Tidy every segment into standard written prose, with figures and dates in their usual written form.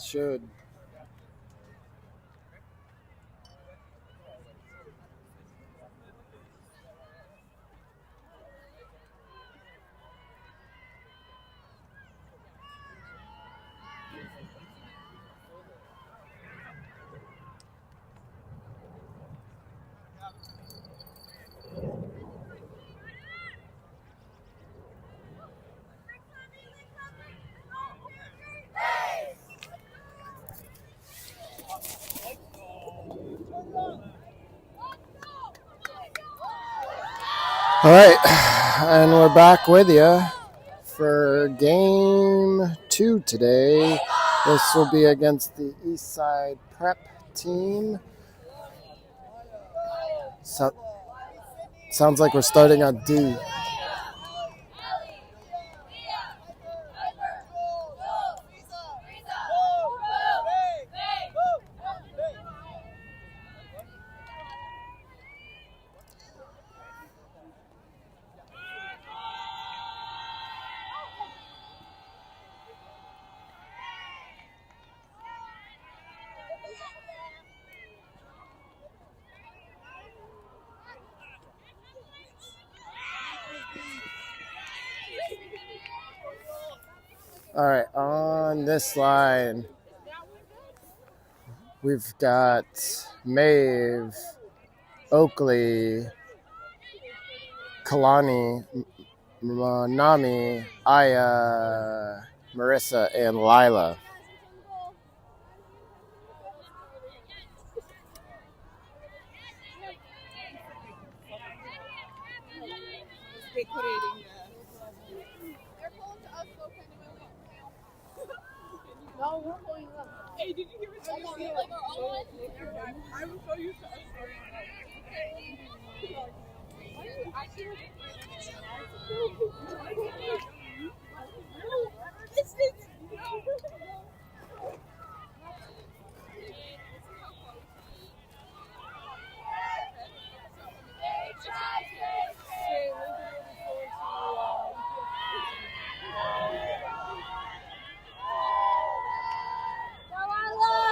should. All right, and we're back with you for game 2 today. This will be against the Eastside Prep team. Sounds like we're starting on D. All right, on this line, we've got Maeve, Oakley, Kalani, Nami, Aya, Marissa, and Lila. No, we're pulling up. Hey, did you hear me? I was so used to us.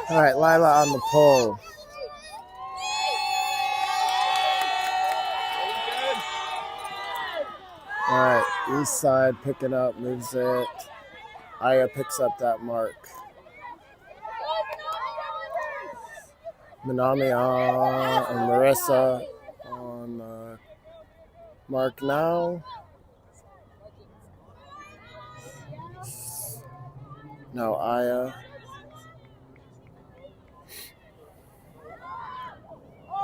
All right, Lila on the pole. All right, Eastside picking up, moves it. Aya picks up that mark. Minami and Marissa on mark now. Now Aya.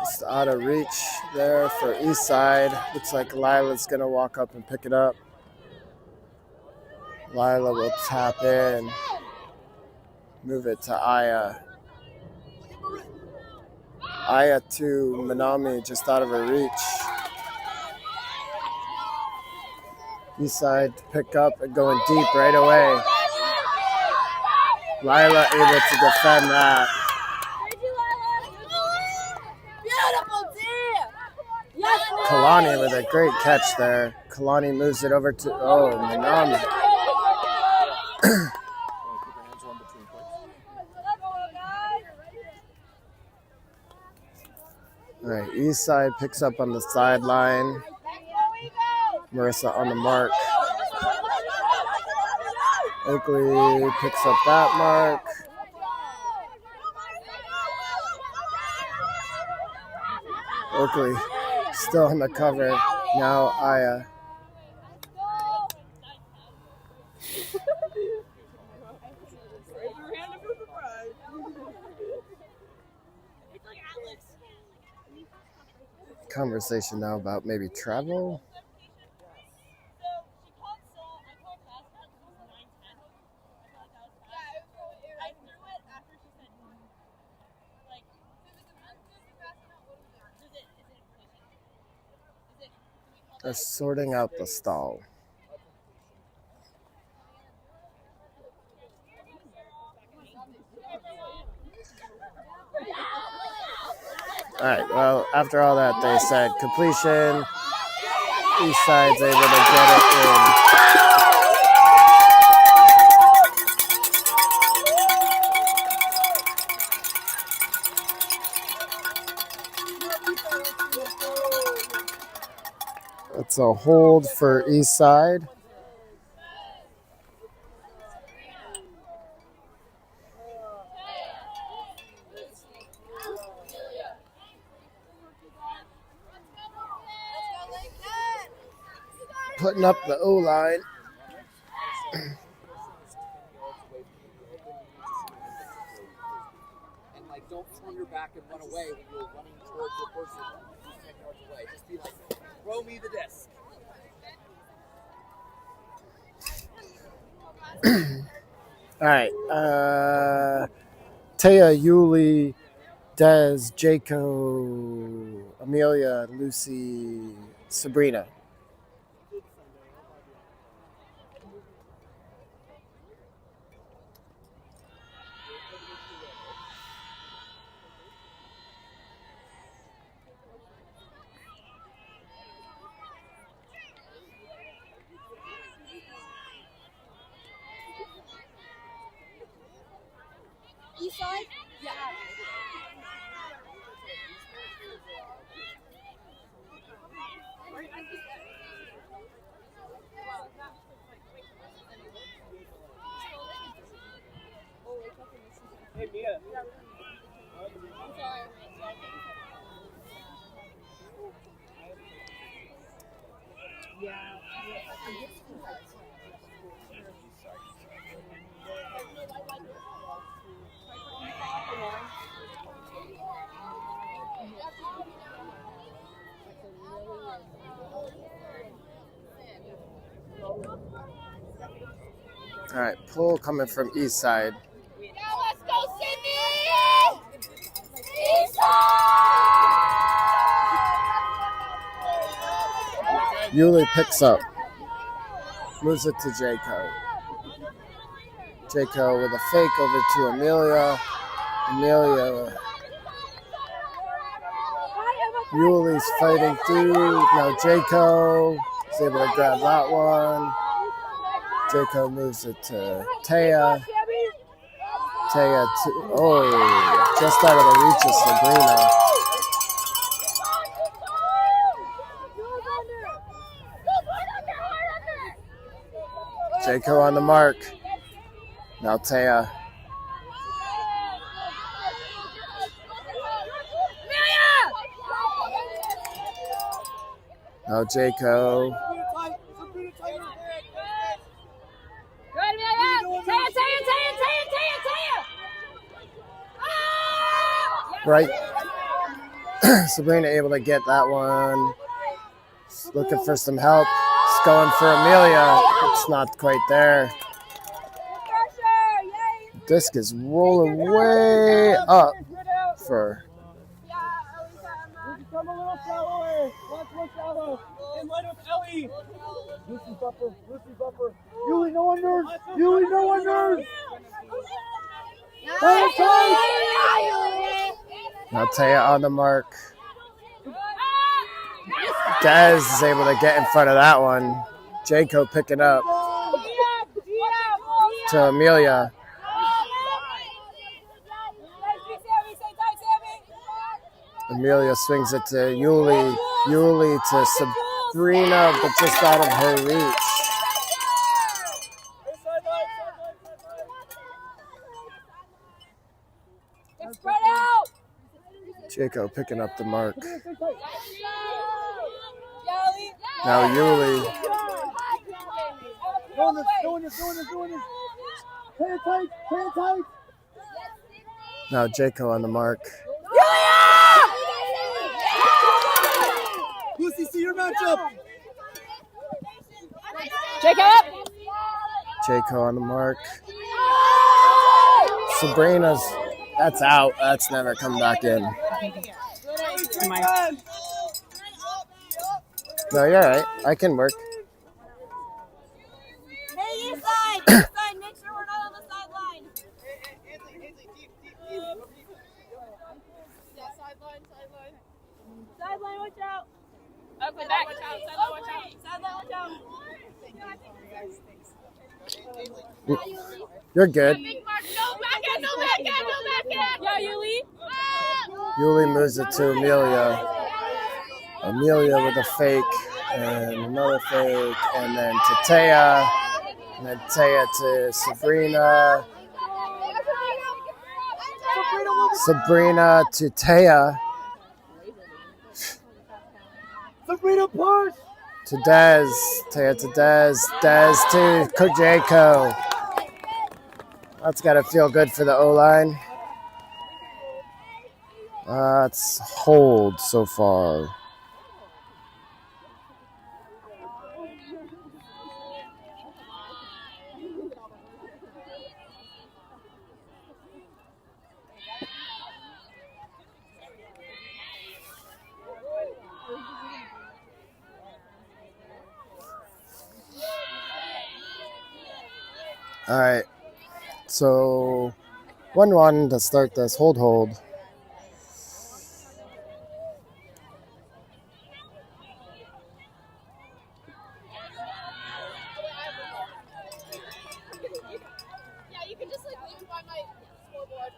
Just out of reach there for Eastside. Looks like Lila's going to walk up and pick it up. Lila will tap in. Move it to Aya. Aya to Minami, just out of her reach. Eastside to pick up and going deep right away. Lila able to defend that. Kalani with a great catch there. Kalani moves it over to, Minami. All right, Eastside picks up on the sideline. Marissa on the mark. Oakley picks up that mark. Oakley still on the cover. Now Aya. Conversation now about maybe travel. They're sorting out the stall. All right, well, after all that, they said completion. Eastside's able to get it in. It's a hold for Eastside. Putting up the O-line. And like, don't turn your back and run away when you're running towards the person who's 10 yards away. Just be like, throw me the disc. All right. Taya, Yuli, Des, Jaco, Amelia, Lucy, Sabrina. Eastside? Yeah. Hey, Mia. All right, pull coming from Eastside. Now let's go, Sydney! Eastside! Yuli picks up. Moves it to Jaco. Jaco with a fake over to Amelia. Amelia. Yuli's fighting through. Now Jaco is able to grab that one. Jaco moves it to Taya. Taya, just out of the reach of Sabrina. Jaco on the mark. Now Taya. Now Jaco. Right. Sabrina able to get that one. Looking for some help. It's going for Amelia. It's not quite there. Disc is rolling way up for. Come a little shallower. Watch more shallow. And line up Ellie. Lucy buffer. Lucy buffer. Yuli, no wonders. Yuli, no wonders. Now Taya on the mark. Des is able to get in front of that one. Jaco picking up to Amelia. Amelia swings it to Yuli. Yuli to Sabrina, but just out of her reach. Spread out! Jaco picking up the mark. Now Yuli. Doing this. Pay it tight. Now Jaco on the mark. Lucy, see your matchup. Jacob! Jaco on the mark. Sabrina's. That's out. That's never come back in. No, you're all right. I can work. Hey, Eastside! Eastside, make sure we're not on the sideline. Yeah, sideline. Sideline, watch out. Okay, back. Watch out. Sideline, watch out. You're good. Big mark, no back end. Yeah, Yuli. Yuli moves it to Amelia. Amelia with a fake. And another fake. And then to Taya. And then Taya to Sabrina. Sabrina to Taya. Sabrina, push! To Dez. Taya to Dez. Dez to Kojako. That's got to feel good for the O-line. It's hold so far. All right. So 1-1 to start this. Hold. Yeah, you can just like leave it by my scoreboard.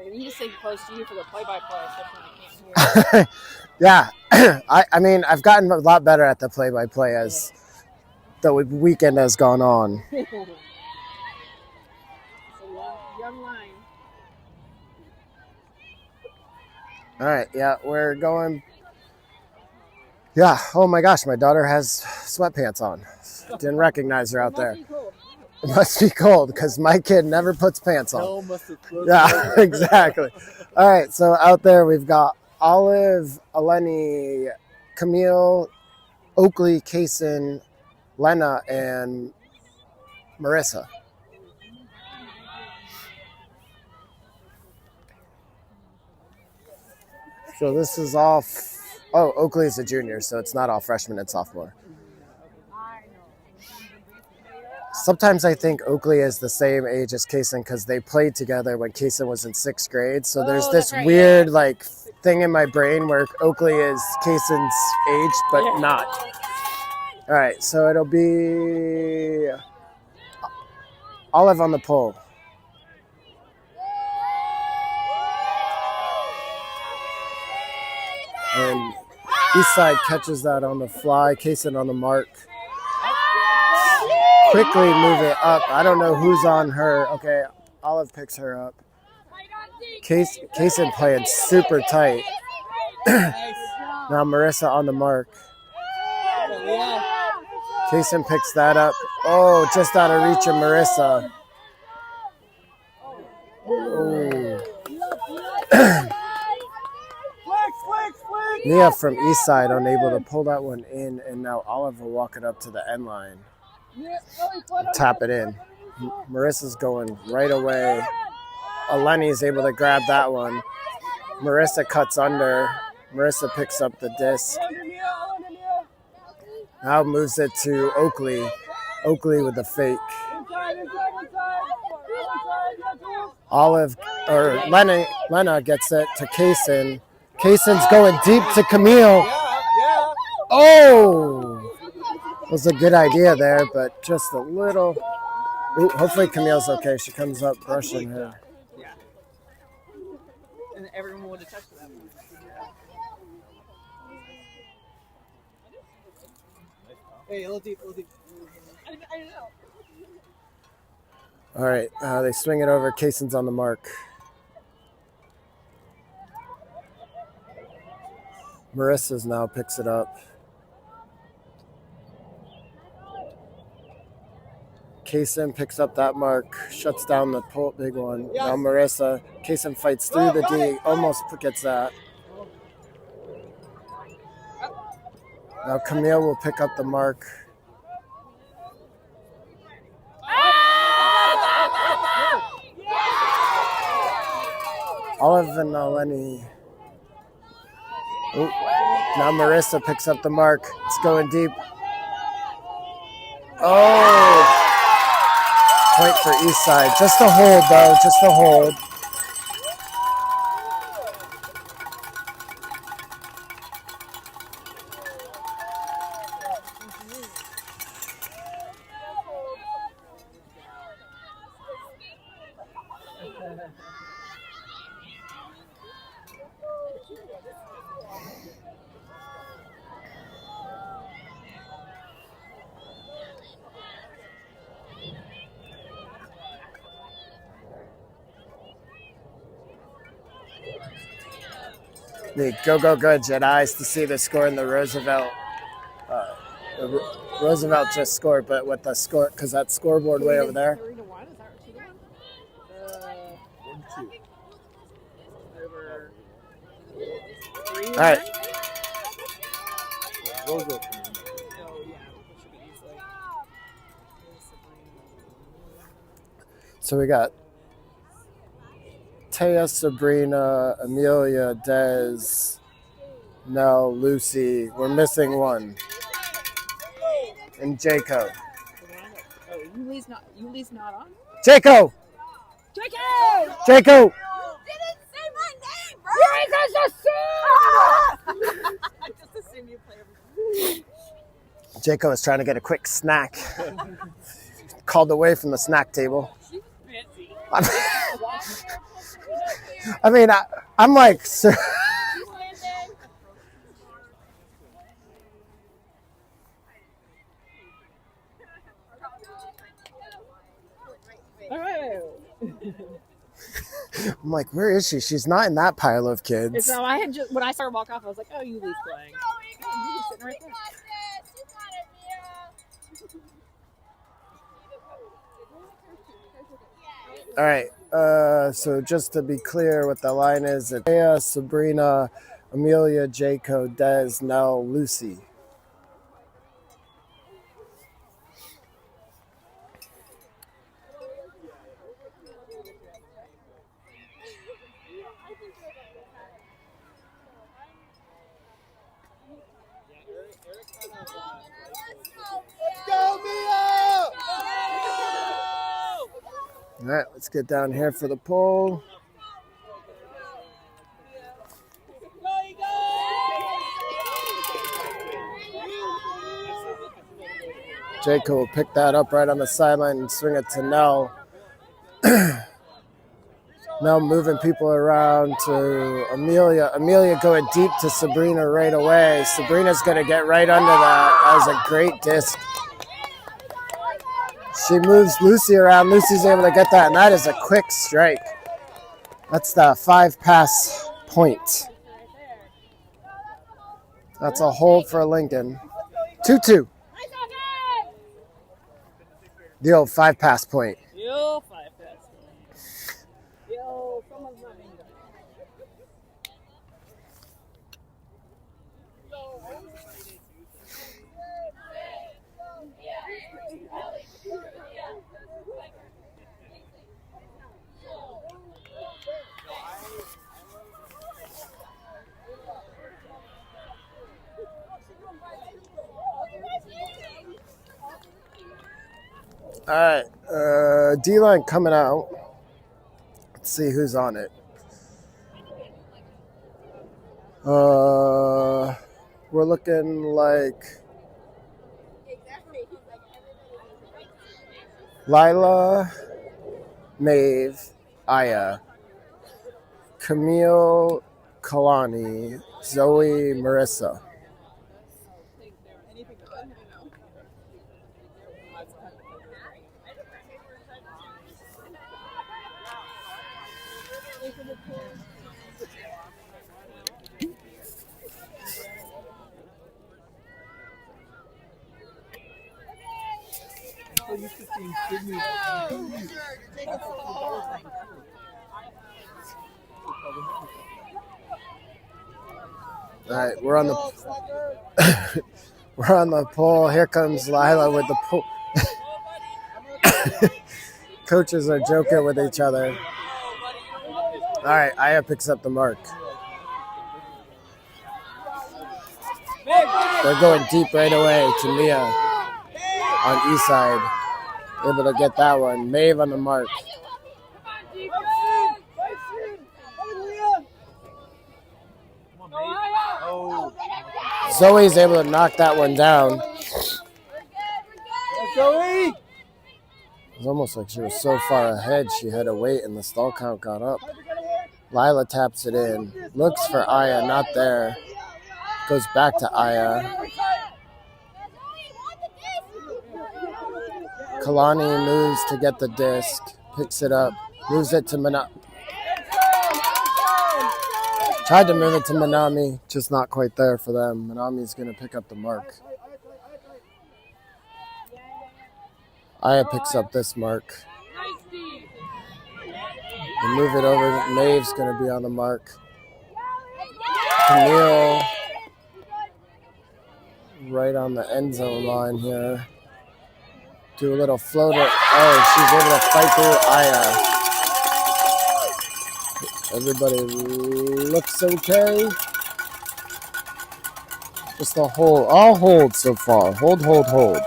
I need to stay close to you for the play-by-play, especially when I can't hear. Yeah. I mean, I've gotten a lot better at the play-by-play as the weekend has gone on. It's a young line. All right. Yeah, we're going. Yeah. Oh my gosh, my daughter has sweatpants on. Didn't recognize her out there. It must be cold because my kid never puts pants on. Hell must have closed. Yeah, exactly. All right, so out there we've got Olive, Eleni, Camille, Oakley, Kaysen, Lena, and Marissa. So this is all. Oh, Oakley is a junior, so it's not all freshman and sophomore. Sometimes I think Oakley is the same age as Kaysen because they played together when Kaysen was in 6th grade. So there's this right, weird like thing in my brain where Oakley is Kaysen's age, but not. All right, so it'll be Olive on the pole. And Eastside catches that on the fly. Kaysen on the mark. Quickly move it up. I don't know who's on her. Okay, Olive picks her up. Kaysen playing super tight. Now Marissa on the mark. Kaysen picks that up. Oh, just out of reach of Marissa. Oh. Mia from Eastside unable to pull that one in, and now Olive will walk it up to the end line. Tap it in. Marissa's going right away. Eleni is able to grab that one. Marissa cuts under. Marissa picks up the disc. Now moves it to Oakley. Oakley with the fake. Olive or Lena gets it to Kaysen. Kaysen's going deep to Camille. Oh! Was a good idea there, but just a little. Ooh, hopefully Camille's okay. She comes up brushing her. Yeah. And everyone would have touched that one. Hey, a little deep. I don't know. All right, they swing it over. Kaysen's on the mark. Marissa's now picks it up. Kaysen picks up that mark, shuts down the big one. Now Marissa. Kaysen fights through the D, almost gets that. Now Camille will pick up the mark. Olive and Eleni. Now Marissa picks up the mark. It's going deep. Oh! Point for Eastside. Just a hold, though. Just a hold. The go Jedi's to see the score in the Roosevelt. Roosevelt just scored, but with the score, because that scoreboard way over there. 3-1? Is that 2-1? 1-2. Over 3. All right. Roosevelt. Oh, yeah. It should be Eastside. So we got Taya, Sabrina, Amelia, Dez, Nell, Lucy. We're missing one. And Jaco. Oh, Yuli's not on? Jaco! Jaco! You didn't say my name, bro. I just assumed you play every Jaco is trying to get a quick snack. Called away from the snack table. I mean, I'm like, sir. I'm like, where is she? She's not in that pile of kids. So I had just, when I started walking off, I was like, oh, Yuli's playing. Yuli's sitting right there. All right. So just to be clear, what the line is: Aya, Sabrina, Amelia, Jaco, Dez, Nell, Lucy. All right, let's get down here for the poll. Jaco will pick that up right on the sideline and swing it to Nell. Nell moving people around to Amelia. Amelia going deep to Sabrina right away. Sabrina's going to get right under that. That was a great disc. She moves Lucy around. Lucy's able to get that, and that is a quick strike. That's the 5-pass point. That's a hold for Lincoln. 2-2. The old 5-pass point. Yo, 5-pass. Yo, someone's not in there. All right, D-line coming out. Let's see who's on it. We're looking like Lila, Maeve, Aya, Camille, Kalani, Zoe, Marissa. All right, we're on the we're on the pole. Here comes Lila with the pole. Coaches are joking with each other. All right, Aya picks up the mark. They're going deep right away to Mia on Eastside. Able to get that one. Maeve on the mark. Zoe's able to knock that one down. Zoe! It was almost like she was so far ahead she had to wait and the stall count got up. Lila taps it in. Looks for Aya, not there. Goes back to Aya. Kalani moves to get the disc. Picks it up. Moves it to Tried to move it to Minami, just not quite there for them. Minami's going to pick up the mark. Aya picks up this mark. They move it over. Maeve's going to be on the mark. Camille right on the end zone line here. Do a little floater. Oh, she's able to fight through Aya. Everybody looks okay. Just a hold. All hold so far. Hold, hold, hold.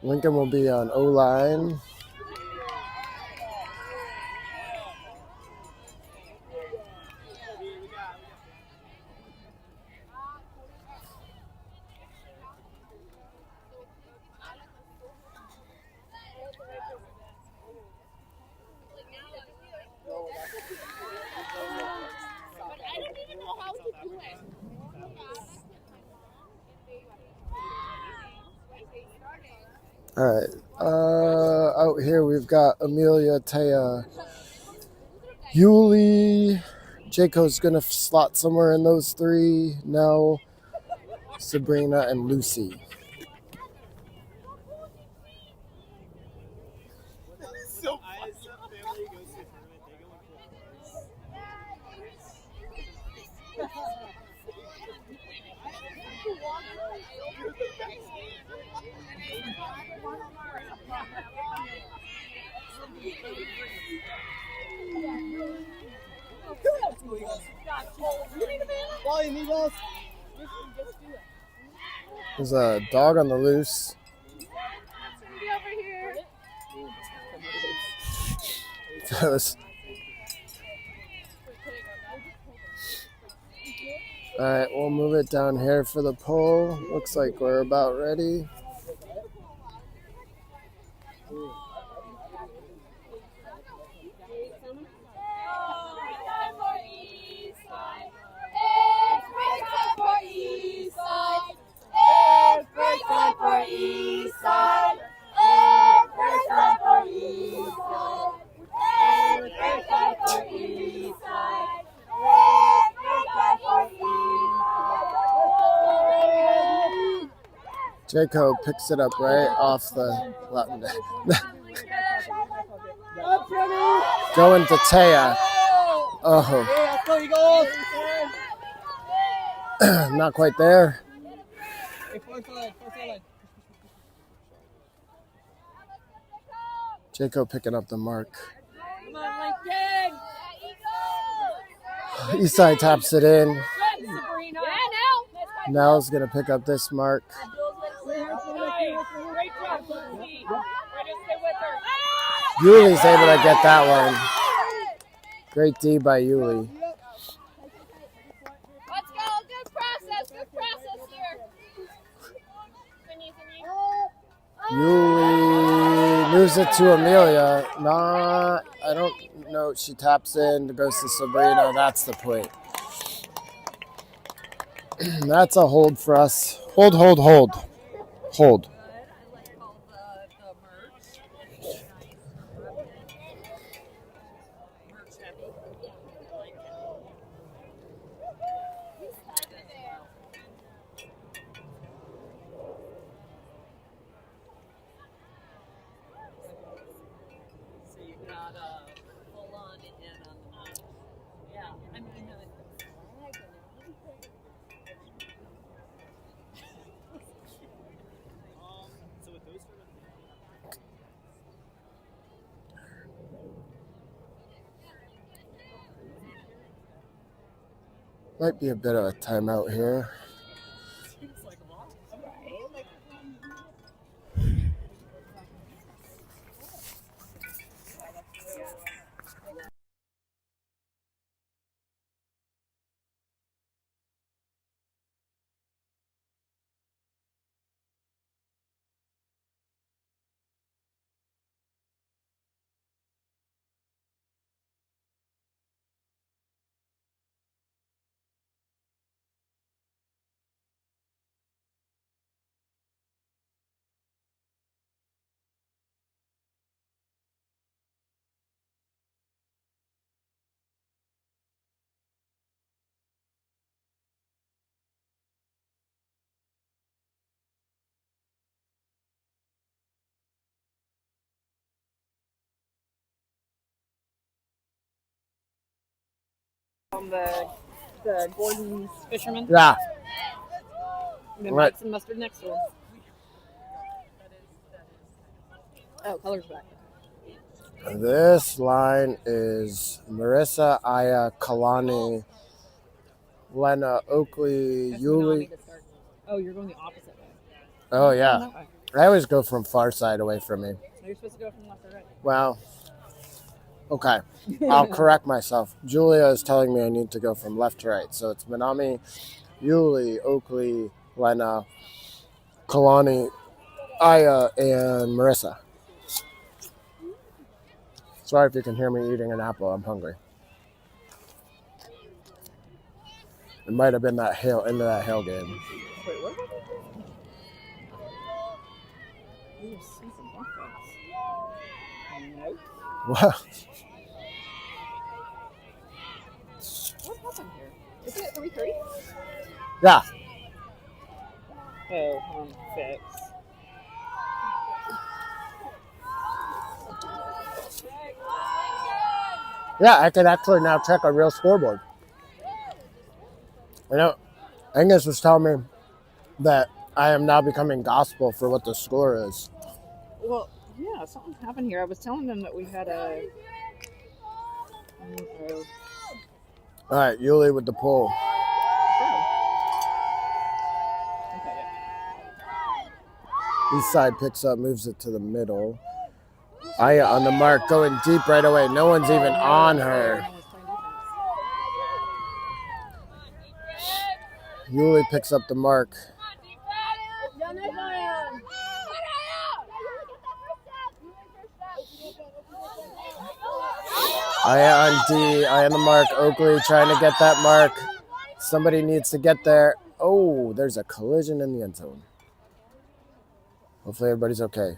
Lincoln will be on O-line. All right. Out here we've got Amelia, Taya, Yuli. Jaco's gonna slot somewhere in those three. Nell, Sabrina, and Lucy. There's a dog on the loose. All right, we'll move it down here for the pull. Looks like we're about ready. Jaco picks it up right off the going to Taya. Oh, not quite there. Jaco picking up the mark. Eastside taps it in. Nell's going to pick up this mark. Yuli's able to get that one. Great D by Yuli. Let's go. Good process here. Yuli moves it to Amelia. I don't know. She taps in, goes to Sabrina. That's the point. That's a hold for us. Hold. Hold. Might be a bit of a timeout here. from the Gordon's Fisherman. Yeah. And then Right. Mike's and Mustard next door. Oh, color's back. This line is Marissa, Aya, Kalani, Lena, Oakley, That's Yuli. Minami to start. Oh, you're going the opposite way. Oh, Going yeah. that way. I always go from far side away from me. So you're supposed to go from left to right. Well, okay. I'll correct myself. Julia is telling me I need to go from left to right. So it's Minami, Yuli, Oakley, Lena, Kalani, Aya, and Marissa. Sorry if you can hear me eating an apple. I'm hungry. It might have been that hail game. Wait, what? You see some buckets. Nope. What? What happened here? Is it 3-3? Yeah. Oh, fix. Yeah, I could actually now check a real scoreboard. You know, Angus was telling me that I am now becoming gospel for what the score is. Well, yeah, something happened here. I was telling them that we had a... All right, Yuli with the pull. Eastside picks up, moves it to the middle. Aya on the mark, going deep right away. No one's even on her. Yuli picks up the mark. Aya on D, Aya on the mark. Oakley trying to get that mark. Somebody needs to get there. Oh, there's a collision in the end zone. Hopefully everybody's okay.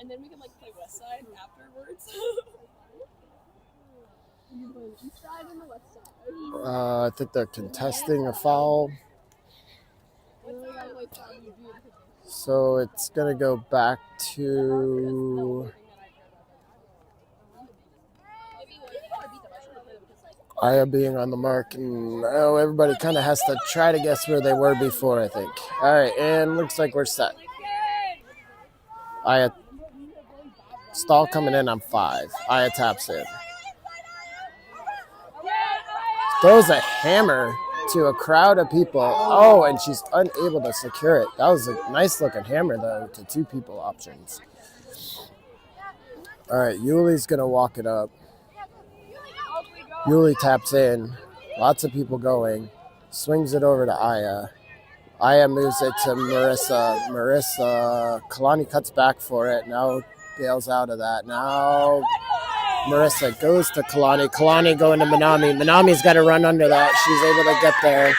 And then we can play West Side afterwards. You play East Side and the West Side. I think they're contesting a foul. So it's going to go back to Aya being on the mark. And everybody kind of has to try to guess where they were before, I think. All right, and looks like we're set. Aya, stall coming in on 5. Aya taps in. Throws a hammer to a crowd of people. Oh, and she's unable to secure it. That was a nice looking hammer, though, to 2 people options. All right, Yuli's going to walk it up. Yuli taps in. Lots of people going. Swings it over to Aya. Aya moves it to Marissa. Kalani cuts back for it. Now bails out of that. Now Marissa goes to Kalani. Kalani going to Minami. Minami's got to run under that. She's able to get there.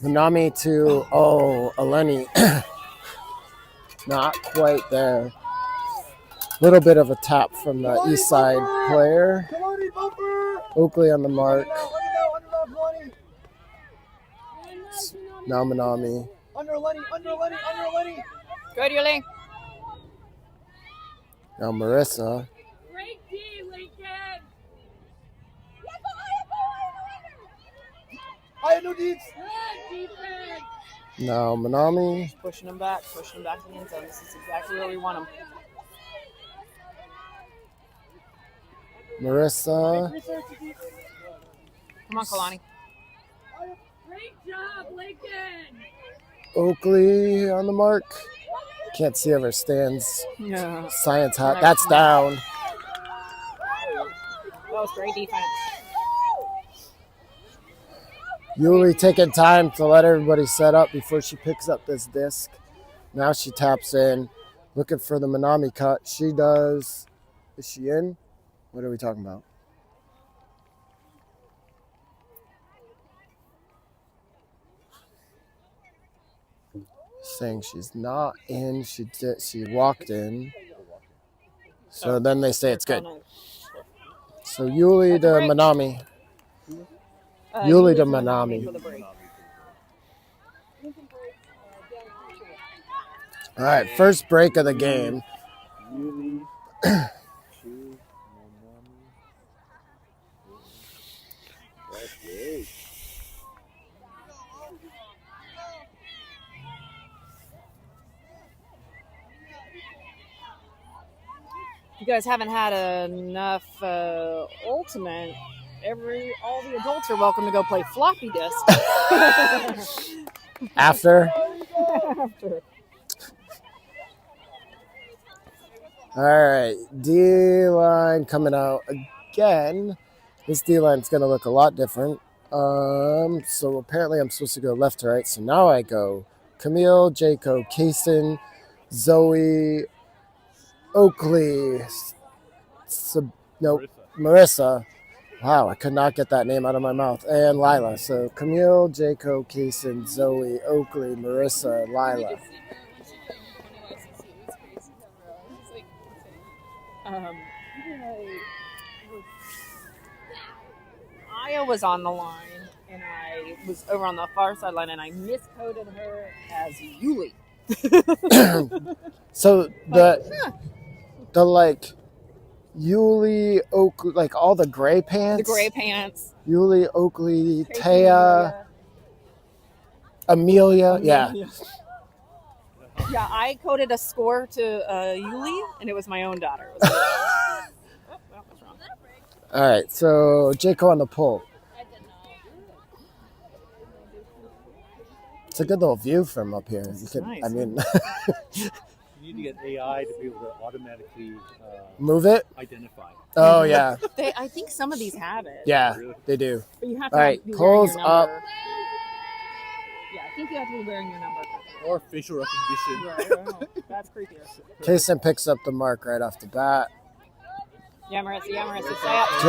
Minami to, Eleni. Not quite there. Little bit of a tap from the East Side player. Oakley on the mark. Now Minami. Under Lenny. Good, Yuli. Now Marissa. Great D, Lincoln! I have no deeds. Good defense! Now Minami. Pushing them back to the end zone. This is exactly where we want them. Marissa. Come on, Kalani. Great job, Lincoln! Oakley on the mark. Can't see over stands. Yeah. Science hat. That's down. That was great defense. Yuli taking time to let everybody set up before she picks up this disc. Now she taps in. Looking for the Minami cut. She does. Is she in? What are we talking about? Saying she's not in. She walked in. So then they say it's good. So Yuli to Manami. Yuli to Manami. All right, first break of the game. Yuli. You guys haven't had enough ultimate. All the adults are welcome to go play floppy disk. After. All right, D-line coming out again. This D-line's going to look a lot different. So apparently I'm supposed to go left to right. So now I go Camille, Jaco, Kaysen, Zoe, Oakley, Marissa. Wow, I could not get that name out of my mouth. And Lila. So Camille, Jaco, Kaysen, Zoe, Oakley, Marissa, Lila. Aya was on the line, and I was over on the far sideline, and I miscoded her as Yuli. So the like Yuli, Oakley, like all the gray pants. The gray pants. Yuli, Oakley, Taya, Amelia. Yeah. Yeah, I coded a score to Yuli, and it was my own daughter. All right, so Jaco on the pull. It's a good little view from up here. Nice. I mean, You need to get AI to be able to automatically move it. Identify. Oh yeah. I think some of these have it. Yeah, they do. But you have to All right, be pulls wearing your up. number. Yeah, I think you have to be wearing your number. Or facial recognition. Right. That's creepier. Kaysen picks up the mark right off the bat. Yeah, Marissa, stay up.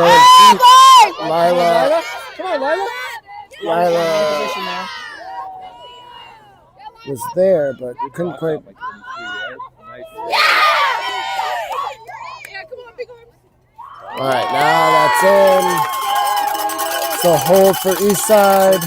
Lila. Come on, Lila. Lila Position there. was there, but couldn't quite. All right, now that's in. So hold for Eastside.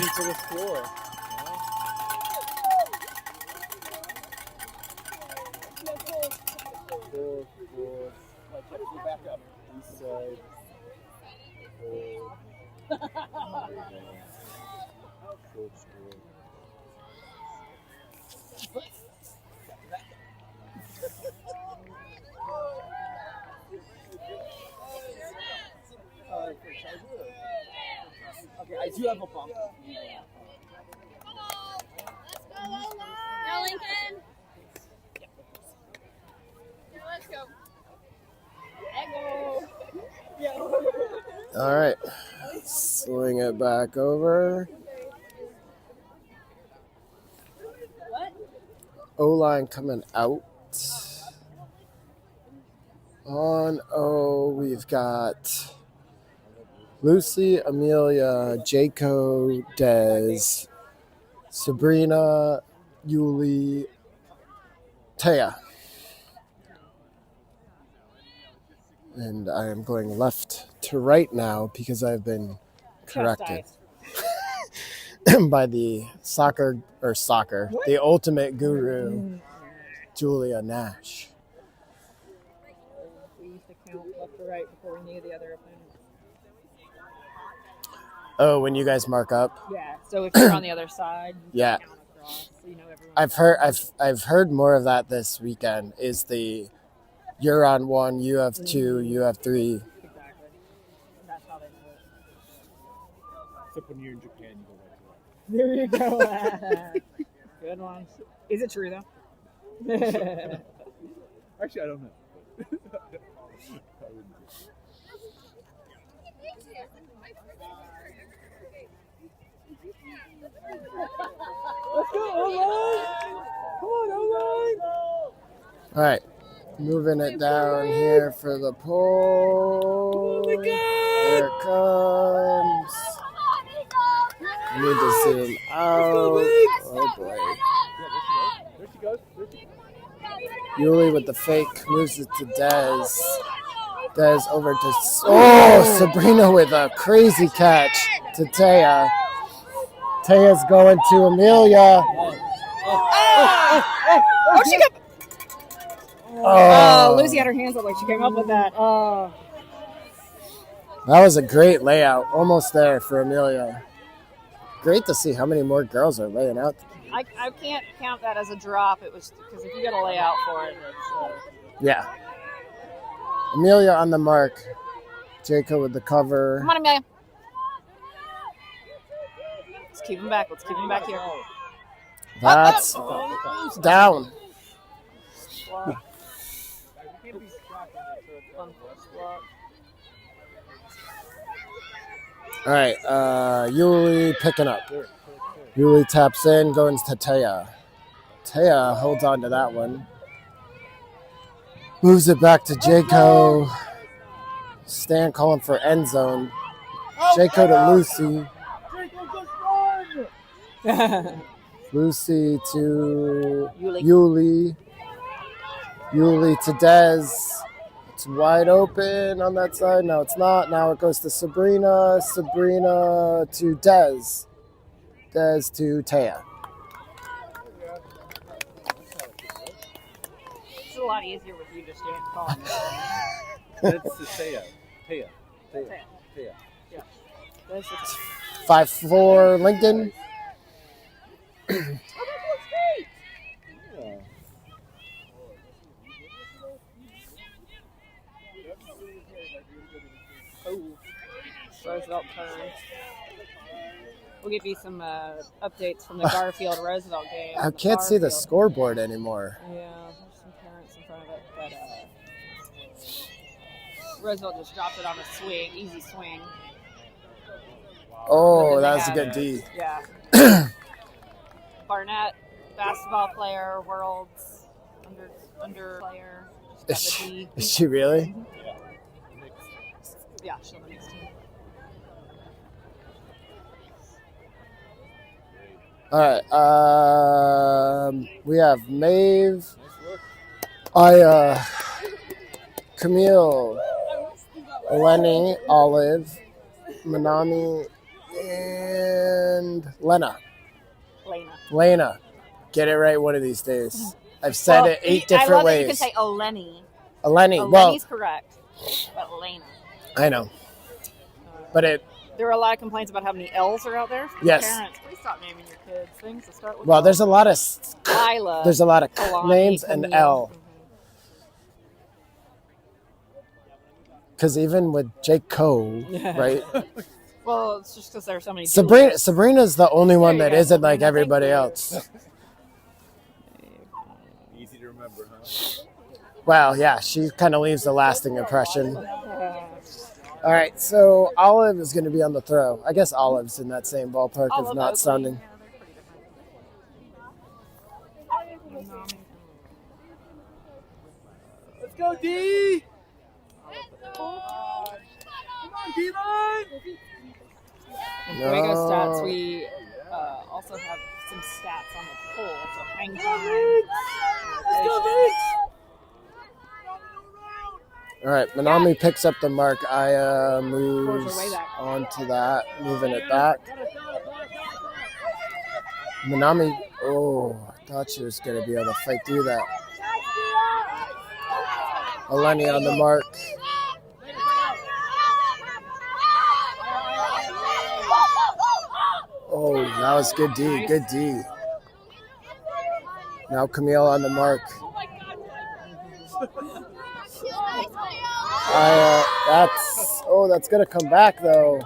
Okay, I do have a bump. Now, Lincoln. Let's go. All right, swing it back over. O-line coming out. On O, we've got Lucy, Amelia, Jaco, Dez, Sabrina, Yuli, Taya. And I am going left to right now because I've been corrected by the the ultimate guru, Julia Nash. We used to count left to right before we knew the other opponents. Oh, when you guys mark up? Yeah. So if you're on the other side, you Yeah. count across. So you know I've everyone. heard more of that this weekend. Is the you're on one, you have two, you have three. Exactly. That's how they do it. Except when you're in Japan, you go right to left. There you go. Good one. Is it true though? Actually, I don't know. Let's go, O-line! Come on, O-line! All right, moving it down here for the pull. Here it comes. I need to zoom out. Oh boy. There she goes. Yuli with the fake moves it to Dez. Dez over to Sabrina with a crazy catch to Taya. Taya's going to Amelia. Oh, she got. Lucy had her hands up like she came up with that. That was a great layout. Almost there for Amelia. Great to see how many more girls are laying out. I can't count that as a drop. It was because if you get a layout for it, it's, Yeah. Amelia on the mark. Jacob with the cover. come on, Amelia. Let's keep him back. Let's keep him back here. That's down. All right, Yuli picking up. Yuli taps in, goes to Taya. Taya holds on to that one. Moves it back to Jaco. Stan calling for end zone. Jaco to Lucy. Lucy to Yuli. Yuli to Dez. It's wide open on that side. No, it's not. Now it goes to Sabrina. Sabrina to Dez. Dez to Taya. It's a lot easier with you just calling. That's the Taya. Yeah. That's 5-4 LinkedIn. Roosevelt turn. We'll give you some updates from the Garfield Roosevelt game. I can't see the scoreboard anymore. Yeah, there's some parents in front of it, but Roosevelt just dropped it on a swing, easy swing. Oh, that was a good D. Yeah. Barnett, basketball player, world's under player. Is she really? Yeah, she'll the next team. All right. We have Maeve. Camille, Lenny, Olive, Manami, and Lena. Get it right one of these days. I've said it 8 different ways. You can say Eleni. Eleni. Eleni's correct, but Lena. I know. But there are a lot of complaints about how many L's are out there. Yes. Parents, please stop naming your kids things to start with. Well, there's a lot of Lila. There's a lot of Kalani, names Camille. and L. Because even with Jake Coe, right? Well, it's just because there's so many. Sabrina's the only one that isn't like everybody else. Easy to remember, huh? Well, yeah, she kind of leaves a lasting impression. All right, so Olive is going to be on the throw. I guess Olive's in that same ballpark of not sounding. Let's go, D! Come on, D-line! In Fuego stats, we also have some stats on the poll. So hang time. Let's go, Vince! All right, Manami picks up the mark. Aya moves onto that, moving it back. Manami, I thought she was going to be able to fight through that. Eleni on the mark. Oh, that was good D, good D. Now Camille on the mark. That's gonna come back though.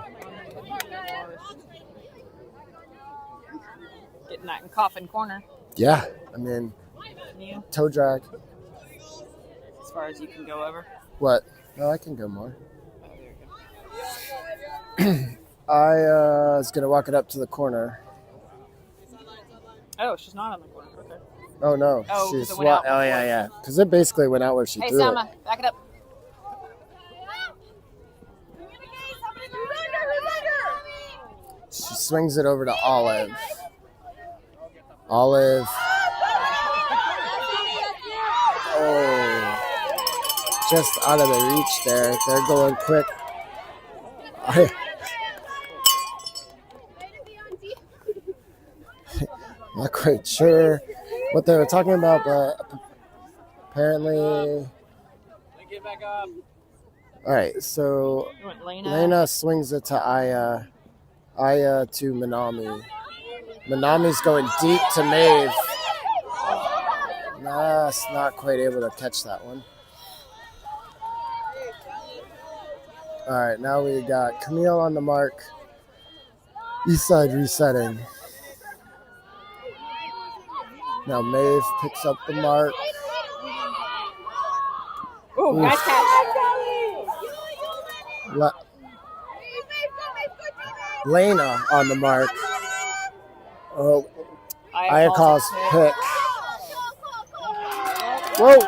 Getting that in coffin corner. Yeah, I mean, toe drag. As far as you can go over. What? No, I can go more. Oh, there you go. I was gonna walk it up to the corner. Oh, she's not on the corner. Okay. Oh no, Oh, she's it went out yeah, because it basically went out where she Hey, threw Selma, it. back it up. She swings it over to Olive. Olive. Oh, just out of the reach there. They're going quick. Not quite sure what they were talking about, but apparently. All right, so Lena swings it to Aya. Aya to Manami. Manami's going deep to Maeve. Not quite able to catch that one. All right, now we got Camille on the mark. Eastside resetting. Now Maeve picks up the mark. Oh, nice catch. Lena on the mark. Oh, Aya calls pick. Whoa.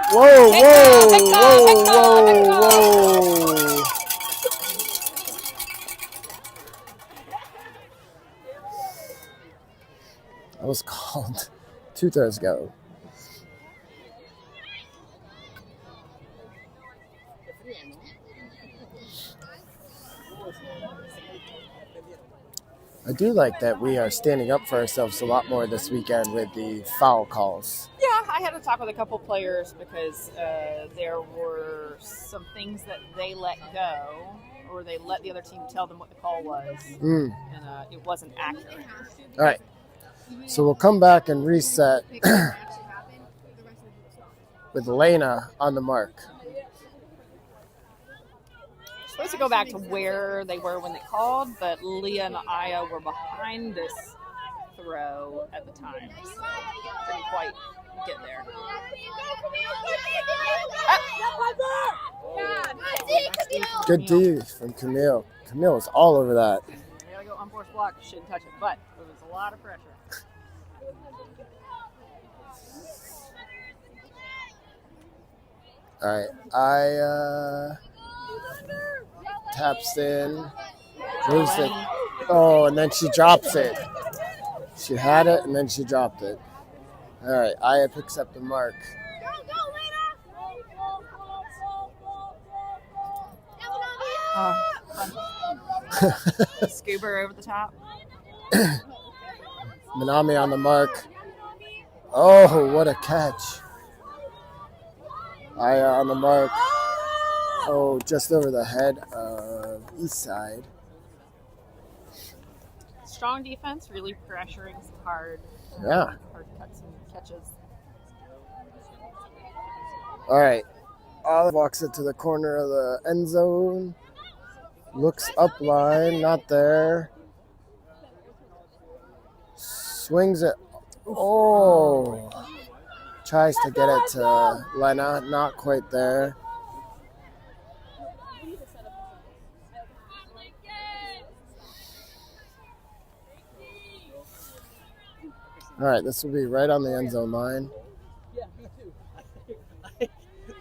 That was called 2 throws go. I do like that we are standing up for ourselves a lot more this weekend with the foul calls. Yeah, I had to talk with a couple players because there were some things that they let go, or they let the other team tell them what the call was, and it wasn't accurate. All right, so we'll come back and reset with Lena on the mark. Supposed to go back to where they were when they called, but Leah and Aya were behind this throw at the time, so couldn't quite get there. Good D from Camille. Camille was all over that. You gotta go unforced block, shouldn't touch it, but it was a lot of pressure. All right, Aya taps in, moves it. Oh, and then she drops it. She had it, and then she dropped it. All right, Aya picks up the mark. Scuba over the top. Manami on the mark. Oh, what a catch. Aya on the mark. Oh, just over the head of Eastside. Strong defense, really pressuring some hard cuts and catches. All right. Olive walks it to the corner of the end zone. Looks up line, not there. Swings it. Oh. Tries to get it to Lena, not quite there. All right, this will be right on the end zone line. Yeah, me too.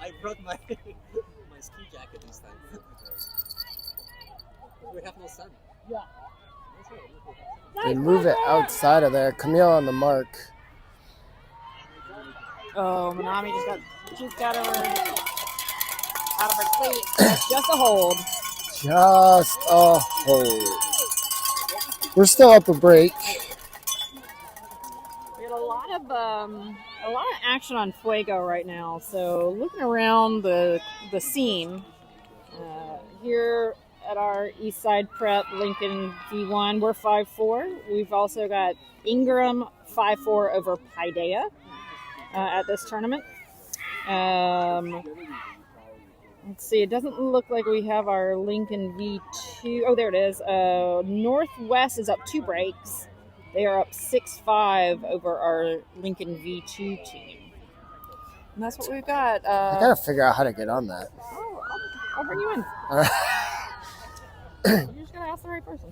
I brought my ski jacket this time. We have no sun. Yeah. They move it outside of there. Camille on the mark. Oh, Manami just got over out of her cleat. Just a hold. Just a hold. We're still up a break. We got a lot of action on Fuego right now. So looking around the scene here at our Eastside Prep Lincoln V1, we're 5-4. We've also got Ingram 5-4 over Paideia at this tournament. Let's see. It doesn't look like we have our Lincoln V2. Oh, there it is. Northwest is up 2 breaks. They are up 6-5 over our Lincoln V2 team. And that's what we've got. I gotta figure out how to get on that. Oh, I'll bring you in. All right. You're just gonna ask the right person.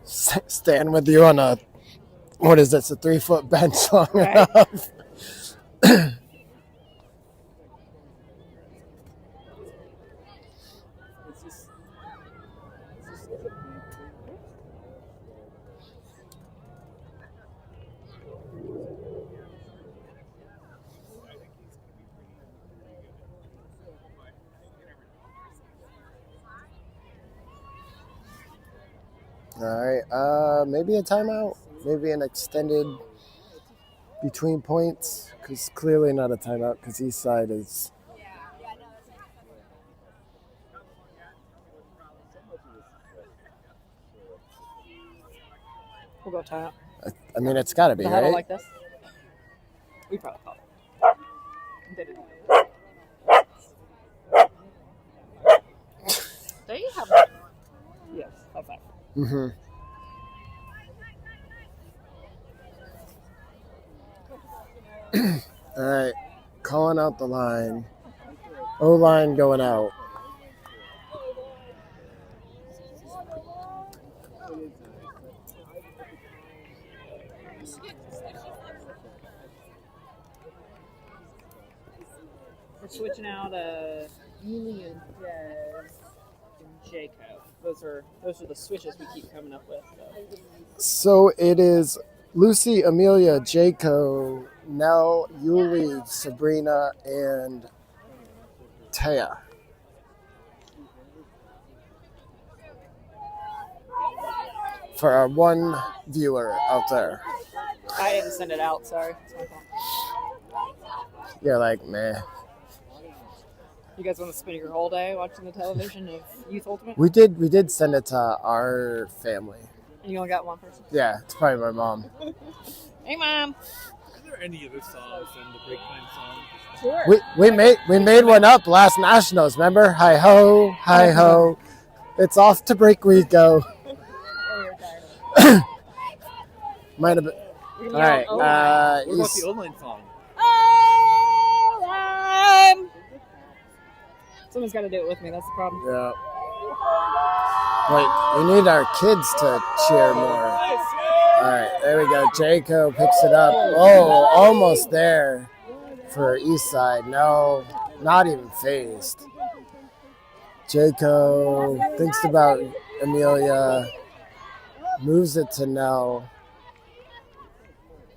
Stand with you on a, what is this, a 3-foot bench long Right. enough. All right. Maybe a timeout. Maybe an extended between points. Because clearly not a timeout. Because Eastside is. We'll go timeout. I mean, it's got to be, The huddle right? like this. We probably call it. They didn't. They have. Yes, high five. Mm-hmm. All right. Calling out the line. O-line going out. We're switching out Ely and Des and Jacob. Those are the switches we keep coming up with. So it is Lucy, Amelia, Jaco, Nell, Yuli, Sabrina, and Taya. For our one viewer out there. I didn't send it out. Sorry. It's my fault. You're like, meh. You guys want to spend your whole day watching the television of Youth Ultimate? We did send it to our family. And you only got one person? Yeah, it's probably my mom. Hey, Mom. Are there any other songs than the break time song? Sure. We made one up last Nationals, remember? Hi ho, hi ho. It's off to break we go. Might have been. All right. What about the O-line song? Someone's got to do it with me. That's the problem. Yeah. Wait, we need our kids to cheer more. All right, there we go. Jaco picks it up. Oh, almost there for Eastside. No, not even phased. Jaco thinks about Amelia, moves it to Nell.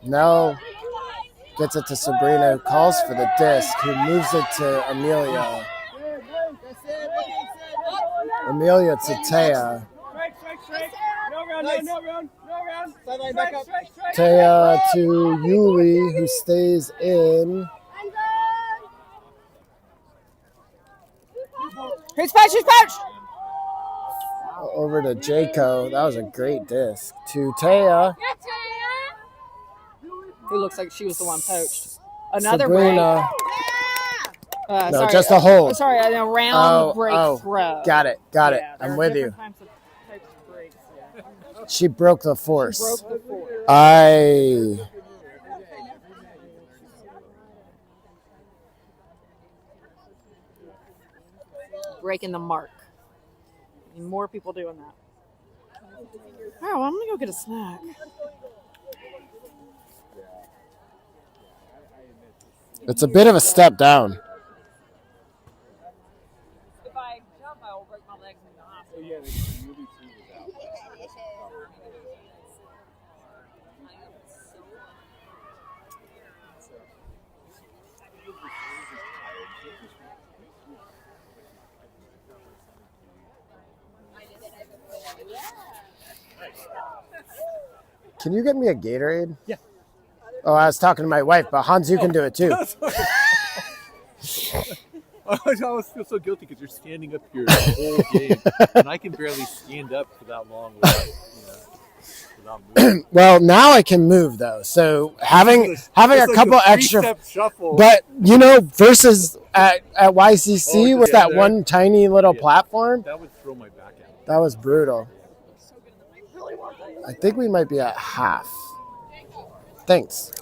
Nell gets it to Sabrina, who calls for the disc, who moves it to Amelia. Amelia to Taya. Taya to Yuli, who stays in. Who's patch? Who's patch? Over to Jaco. That was a great disc. To Taya. Who looks like she was the one poached. Another Sabrina. break. No, Sorry, just a hold. Sorry, a round break throw. Got it. Yeah, I'm with you. Types of breaks, yeah. She broke the force. Broke the force. Breaking the mark. And more people doing that. Oh, well, I'm going to go get a snack. It's a bit of a step down. If I jump, I will break my legs in the hospital. Yeah, the movie 2 was out. Can you get me a Gatorade? Yeah. Oh, I was talking to my wife, but Hans, you can do it too. I always feel so guilty because you're standing up here the whole game, and I can barely stand up for that long without moving. Well, now I can move though, so having a couple extra. Shuffle. But versus at YCC with that one tiny little platform, That would throw my back out. that was brutal. I think we might be at half. Thanks.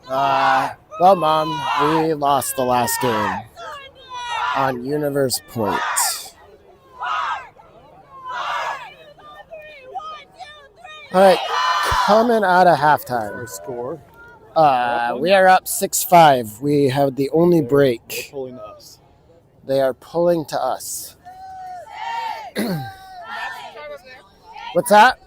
Well, Mom, we lost the last game on Universe Point. All right, coming out of halftime. Our score. We are up 6-5. We have the only They're break. pulling to us. They are pulling to us. What's that?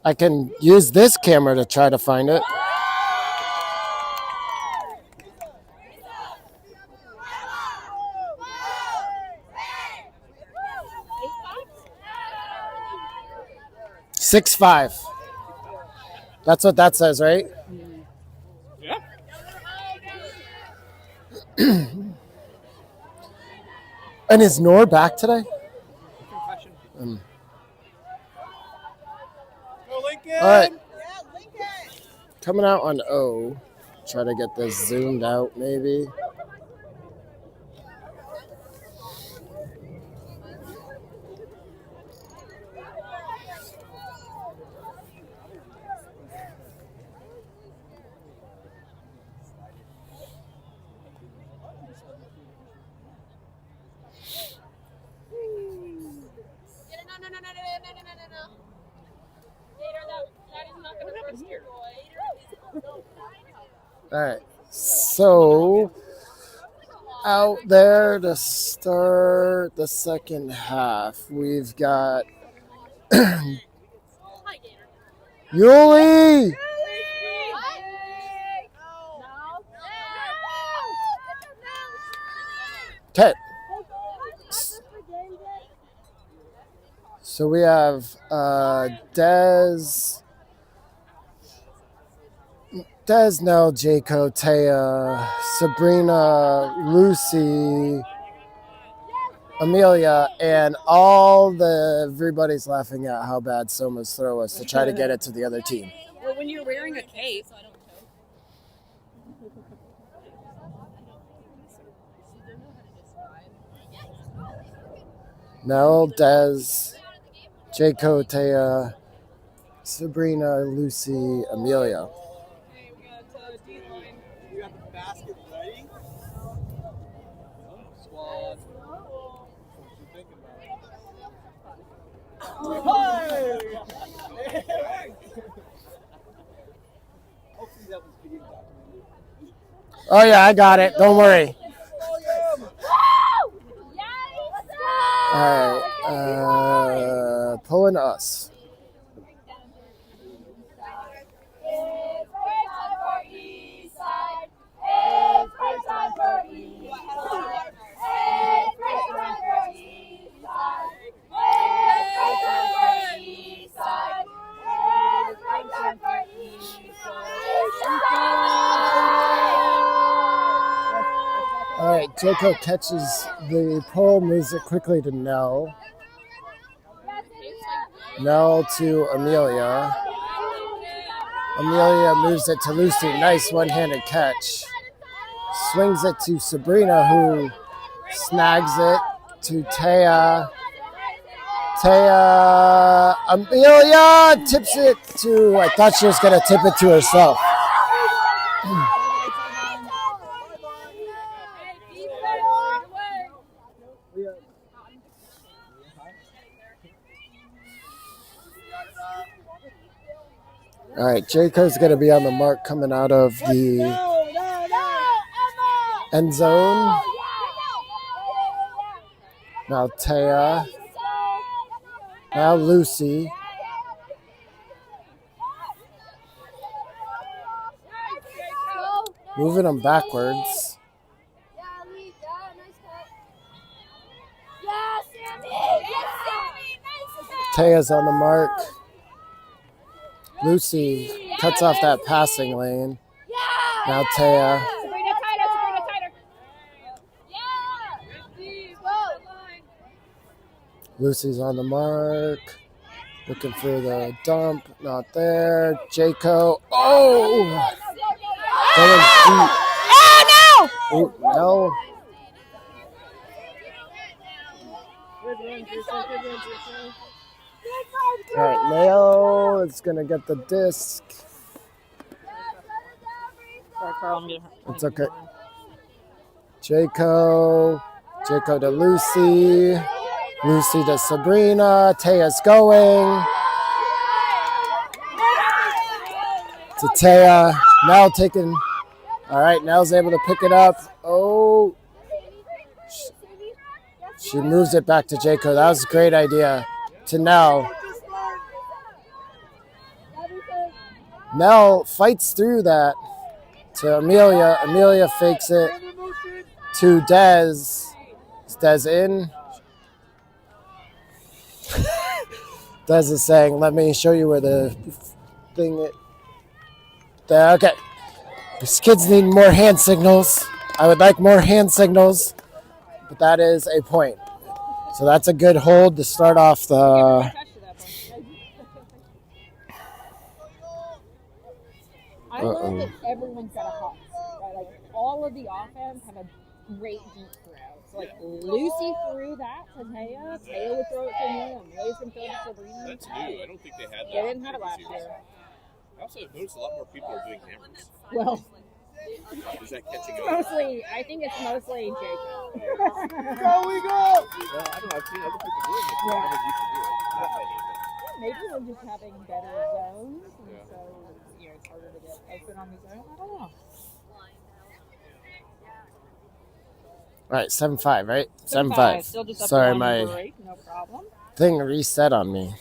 I can use this camera to try to find it. Six five. That's what that says, right? Yeah. And is Noor back today? Go Lincoln! All right. Coming out on O. Try to get this zoomed out, maybe. All right. So out there to start the second half, we've got Yuli. Okay. So we have Des, Nell, Jaco, Taya, Sabrina, Lucy, Amelia, and everybody's laughing at how bad Soma's throw was to try to get it to the other team. Well, when you're wearing a cape. Nell, Des, Jaco, Taya, Sabrina, Lucy, Amelia. Okay, we got D-line. You got the basket ready? Squad. What you thinking about? Hey! Hopefully that was video documented. Oh, yeah, I got it. Don't worry. All right. Pulling us. All right, Jaco catches the pole, moves it quickly to Nell. Nell to Amelia. Amelia moves it to Lucy. Nice one-handed catch. Swings it to Sabrina, who snags it to Taya. Amelia tips it to, I thought she was going to tip it to herself. All right, Jaco's going to be on the mark coming out of the end zone. Now Taya. Now Lucy. Moving them backwards. Taya's on the mark. Lucy cuts off that passing lane. Now Taya. Lucy's on the mark. Looking for the dump. Not there. Jaco. Oh! Oh, no. All right, Mayo is going to get the disc. Sorry, Carl. It's okay. Jaco to Lucy. Lucy to Sabrina. Taya's going. To Taya. Nell taking. All right, Nell's able to pick it up. Oh. She moves it back to Jaco. That was a great idea. To Nell. Nell fights through that. To Amelia. Amelia fakes it. To Dez. Is Dez in? Dez is saying, let me show you where the thing is. Okay. These kids need more hand signals. I would like more hand signals, but that is a point. So that's a good hold to start off the... I love that everyone's got a hop. Right? Like, all of the offense have a great deep throw. So, like, Lucy threw that to Taya. Taya would throw it to Amelia. Amelia's going to throw it to Sabrina. That's new. I don't think they had that. They didn't have it last year. I also noticed a lot more people are doing hammers. Well, Is that catching on? mostly, I think it's mostly Jacob. Go, we go! Well, I don't know. I've seen other people doing it. Yeah. I never used to do it. Not many, Maybe we're just having better zones, and so it's harder to get open on these zones. I don't know. All right, 7-5, right? 7-5. Still just up Sorry, one my break, no problem. thing reset on me.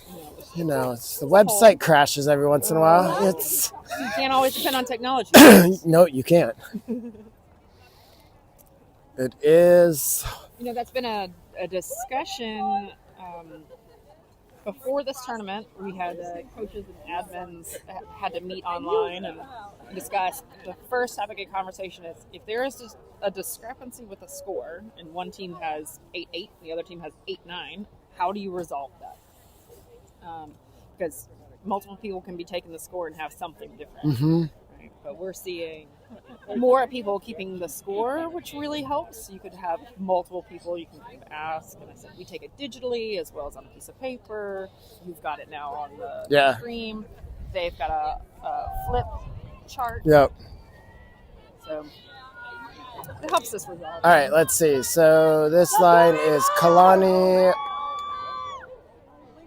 You know, the website crashes every once in a while. It's You can't always depend on technology. no, you can't. It is. That's been a discussion before this tournament. We had coaches and admins had to meet online and discuss. The first topic of conversation is if there is just a discrepancy with a score and one team has 8-8 and the other team has 8-9, how do you resolve that? Because multiple people can be taking the score and have something different. Mm-hmm. Right? But we're seeing more people keeping the score, which really helps. You could have multiple people you can ask. And I said, we take it digitally as well as on a piece of paper. You've got it now on the stream. They've got a flip chart. Yep. So it helps us resolve. All right, let's see. So this line is Kalani,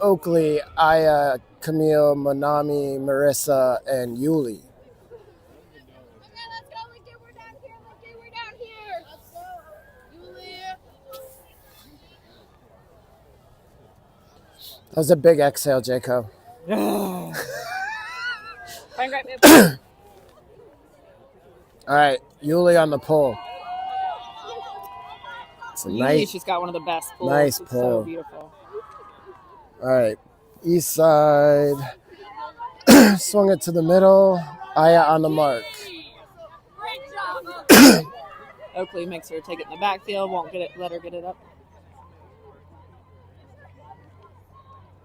Oakley, Aya, Camille, Monami, Marissa, and Yuli. That was a big exhale, Jaco. All right, Yuli on the pull. It's a nice. She's got one of the best pulls. Nice it's pull. So beautiful. All right, Eastside. Swung it to the middle. Aya on the mark. Oakley makes her take it in the backfield. Won't let her get it up.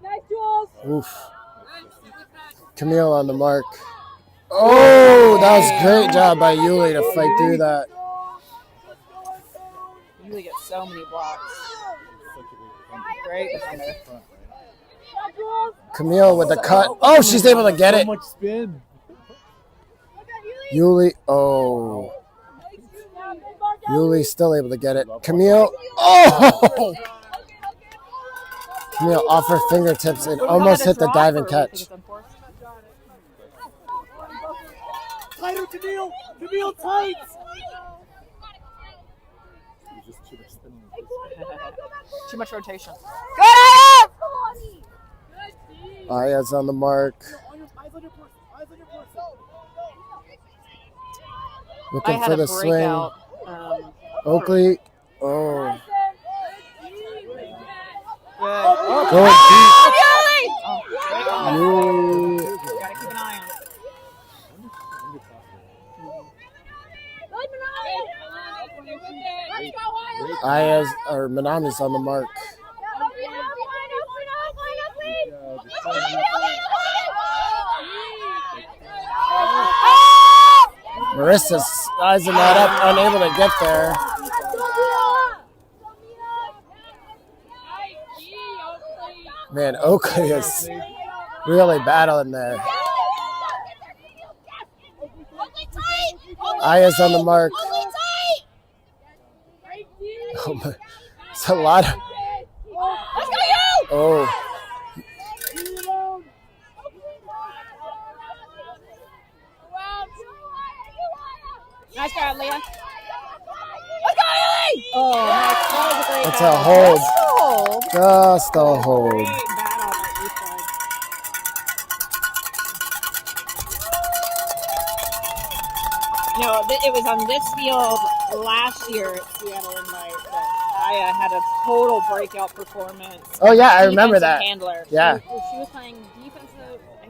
Nice, Jules. Oof. Camille on the mark. Oh, that was a great job by Yuli to fight through that. Yuli gets so many blocks. Great defender. Camille with the cut. Oh, she's able to get it. So much spin. Yuli. Oh. Yuli's still able to get it. Camille. Oh! Camille off her fingertips and almost hit the dive and catch. Tighter, Camille! Camille, tight! Too much rotation. Aya's on the mark. Looking for the swing. Oakley. Oh. Going deep. Yuli. Gotta keep an eye on it. Aya's or Manami's on the mark. Marissa's sizing that up, unable to get there. Man, Oakley is really battling there. Aya's on the mark. Oh my, it's a lot of. Oh. Nice grab, Leah. Let's go, Ellie! Oh, nice. That was a great It's battle. a hold. Just a hold. Just a hold. Great battle by Eastside. No, it was on this field last year at Seattle Invite that Aya had a total breakout performance. Oh, yeah, I remember that. Handler. Yeah. She was playing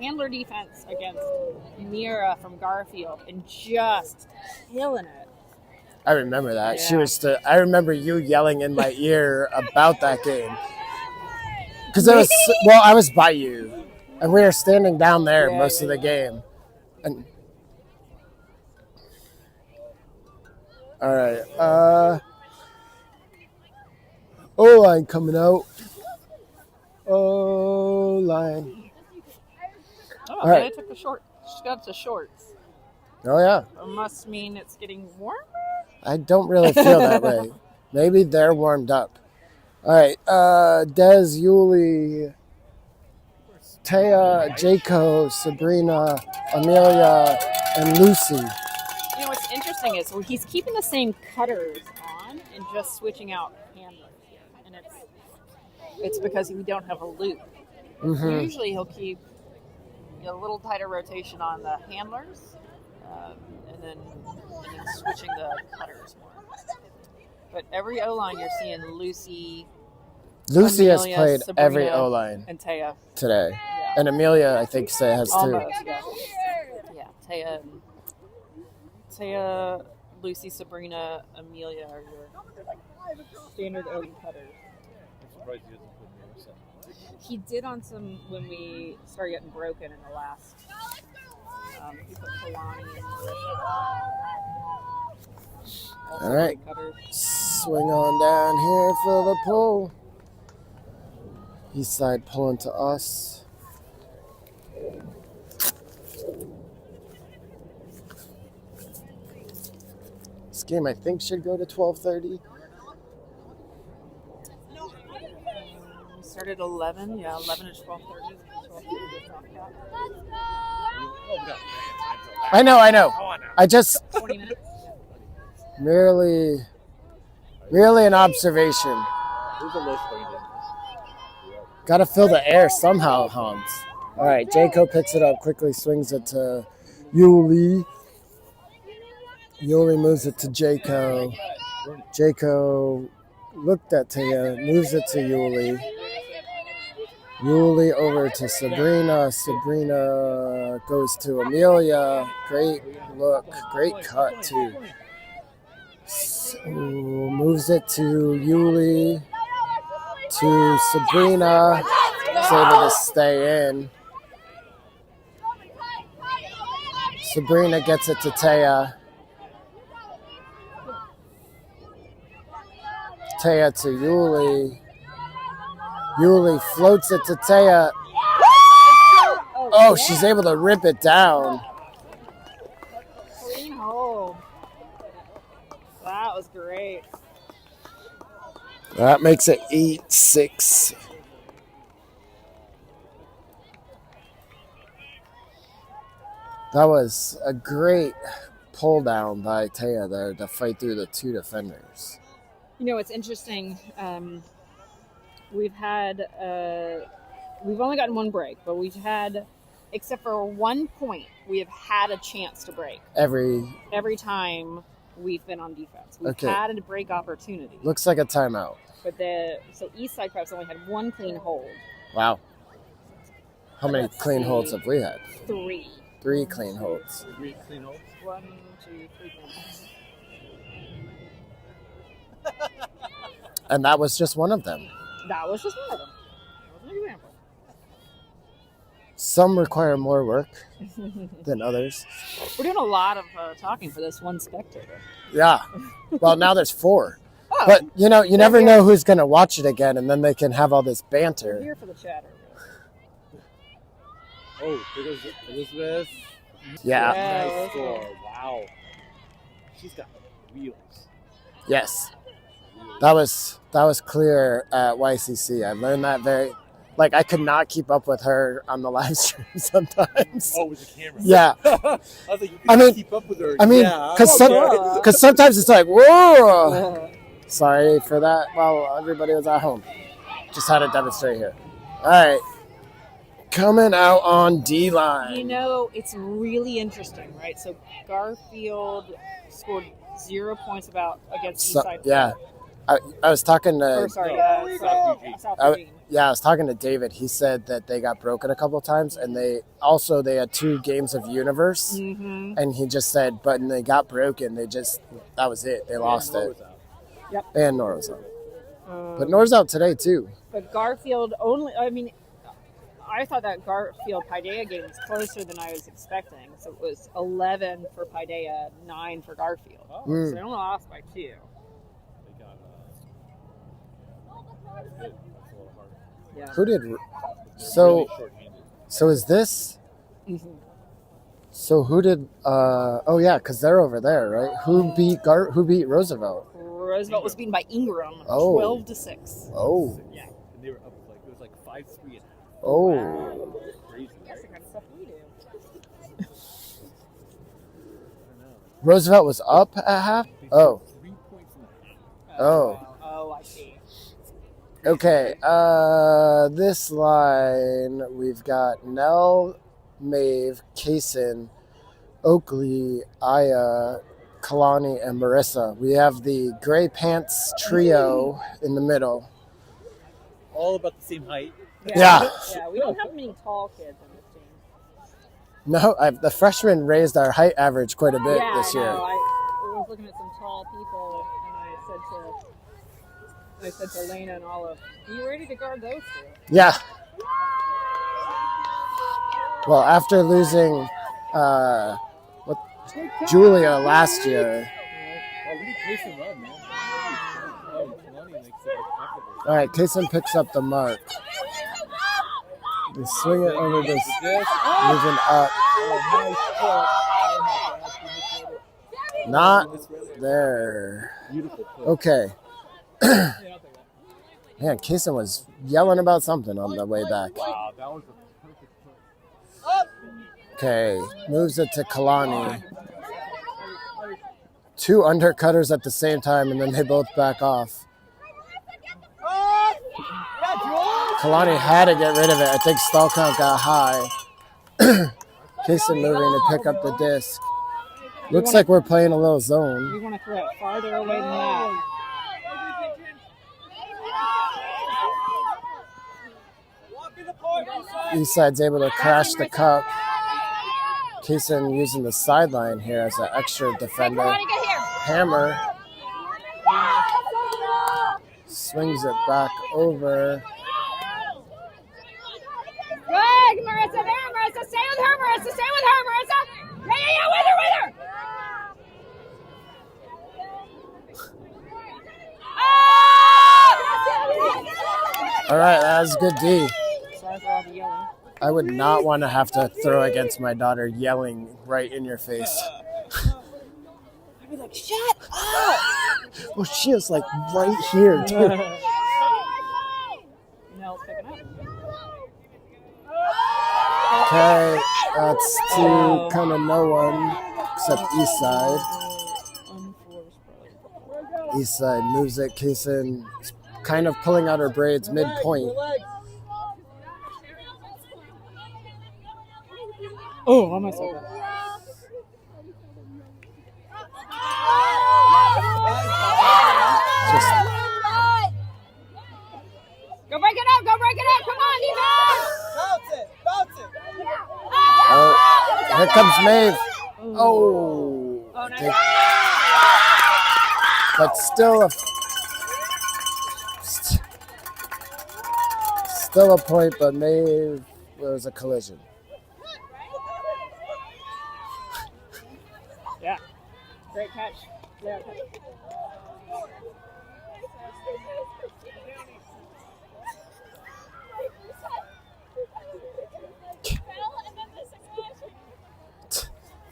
handler defense against Mira from Garfield and just killing it. I remember that. Yeah. I remember you yelling in my ear about that game. Because I was by you. And we were standing down there most of the game. And all right. O-line coming out. O-line. Oh, all right. I took the short. She got to shorts. Oh, yeah. It must mean it's getting warmer? I don't really feel that way. Maybe they're warmed up. All right. Des, Yuli, Taya, Jaco, Sabrina, Amelia, and Lucy. You know what's interesting is he's keeping the same cutters on and just switching out handlers. And it's because we don't have a loop. Mm-hmm. Usually he'll keep a little tighter rotation on the handlers and then switching the cutters more. But every O-line you're seeing Lucy Lucy has Amelia, Played Sabrina, every O-line and Taya today. Yeah. And Amelia, I think, has almost, too. Yeah. Taya, Lucy, Sabrina, Amelia are your standard O-line cutters. I'm surprised he hasn't put me on something. He did on some when we started getting broken in the last. He put Kalani in All right. Swing on down here for the pull. Eastside pulling to us. This game, I think, should go to 12:30. We started at 11. Yeah, 11 to 12:30. I know. I just 20 minutes. merely an observation. Who's the list going to? Got to fill the air somehow, Hans. All right, Jaco picks it up, quickly swings it to Yuli. Yuli moves it to Jaco. Jaco looked at Taya, moves it to Yuli. Yuli over to Sabrina. Sabrina goes to Amelia. Great look, great cut too. So, moves it to Yuli. To Sabrina. Is able to stay in. Sabrina gets it to Taya. Taya to Yuli. Yuli floats it to Taya. Oh, she's able to rip it down. Clean hold. That was great. That makes it 8-6. That was a great pull down by Taya there to fight through the two defenders. You know, it's interesting. We've only gotten one break, but we've had, except for 1 point, we have had a chance to break. Every time we've been on defense. We've Okay. had a break opportunity. Looks like a timeout. But so Eastside Preps only had one clean hold. Wow. How many clean holds have we had? 3. 3 clean holds. 3 clean holds? 1, 2, 3 clean holds. And that was just one of them. That was just one of them. That was an example. Some require more work than others. We're doing a lot of talking for this one spectator. Yeah. Well, now there's 4. Oh, But, you never know who's going to watch it again, and then they can have all this we're banter. here for the chatter. Oh, there goes Elizabeth. Yeah. Nice score. Wow. She's got wheels. Yes. That was clear at YCC. I learned that I could not keep up with her on the live stream sometimes. Oh, with the camera. Yeah. I was like, you can't keep up with her. Because sometimes it's like, whoa. Sorry for that. Well, everybody was at home. Just had to demonstrate here. All right. Coming out on D-line. You know, it's really interesting, right? So Garfield scored 0 points against Eastside. Yeah. I was talking to... South Eugene. I was talking to David. He said that they got broken a couple times, and they had 2 games of Universe, and he just said, but when they got broken, that was it. They lost it. Yep. And Nora's out. But Nora's out today, too. But Garfield I thought that Garfield Paideia game was closer than I was expecting. So it was 11 for Paideia, 9 for Garfield. So they only lost by 2. Yeah. Who did? So is this? Mm-hmm. So who did? Oh yeah, because they're over there, right? Who beat Roosevelt? Roosevelt was beaten by Ingram, 12-6. Oh. Yeah, and they were up it was like 5-3. Oh. Wow. Crazy. That's the kind of stuff we do. Roosevelt was up at half. Oh. 3 points in the half. Oh, I see. Okay, this line, we've got Nell, Maeve, Kaysen, Oakley, Aya, Kalani, and Marissa. We have the gray pants trio in the middle. All about the same height. Yeah. Yeah, we don't have many tall kids on this team. No, the freshmen raised our height average quite a bit this year. I was looking at some tall people, and I said to Lena and Olive, "Are you ready to guard those 2?" Yeah. Well, after losing Julia last year. All right, Kaysen picks up the mark. They swing it over this, moving up. Not there. Okay. Man, Kaysen was yelling about something on the way back. Wow, that was a perfect play. Okay, moves it to Kalani. 2 undercutters at the same time, and then they both back off. Kalani had to get rid of it. I think stall count got high. Kaysen moving to pick up the disc. Looks like we're playing a little zone. We want to throw it farther away than that. Eastside's able to crash the cup. Kaysen using the sideline here as an extra defender. Hammer. Swings it back over. Good, Marissa. There, Marissa. Stay with her, Marissa. Stay with her, Marissa. Yeah. With her. All right, that was good D. Sorry for all the yelling. I would not want to have to throw against my daughter yelling right in your face. I'd be like, shut up! Well, she is like right here, too. Nell's picking up. Okay, that's to kind of no one except Eastside. Eastside moves it. Kaysen kind of pulling out her braids midpoint. Oh, I myself. Go break it up. Come on, defense. Bounce it. Oh, here comes Maeve. Oh. Nice. But still a point, but Maeve was a collision. Yeah. Great catch. Yeah.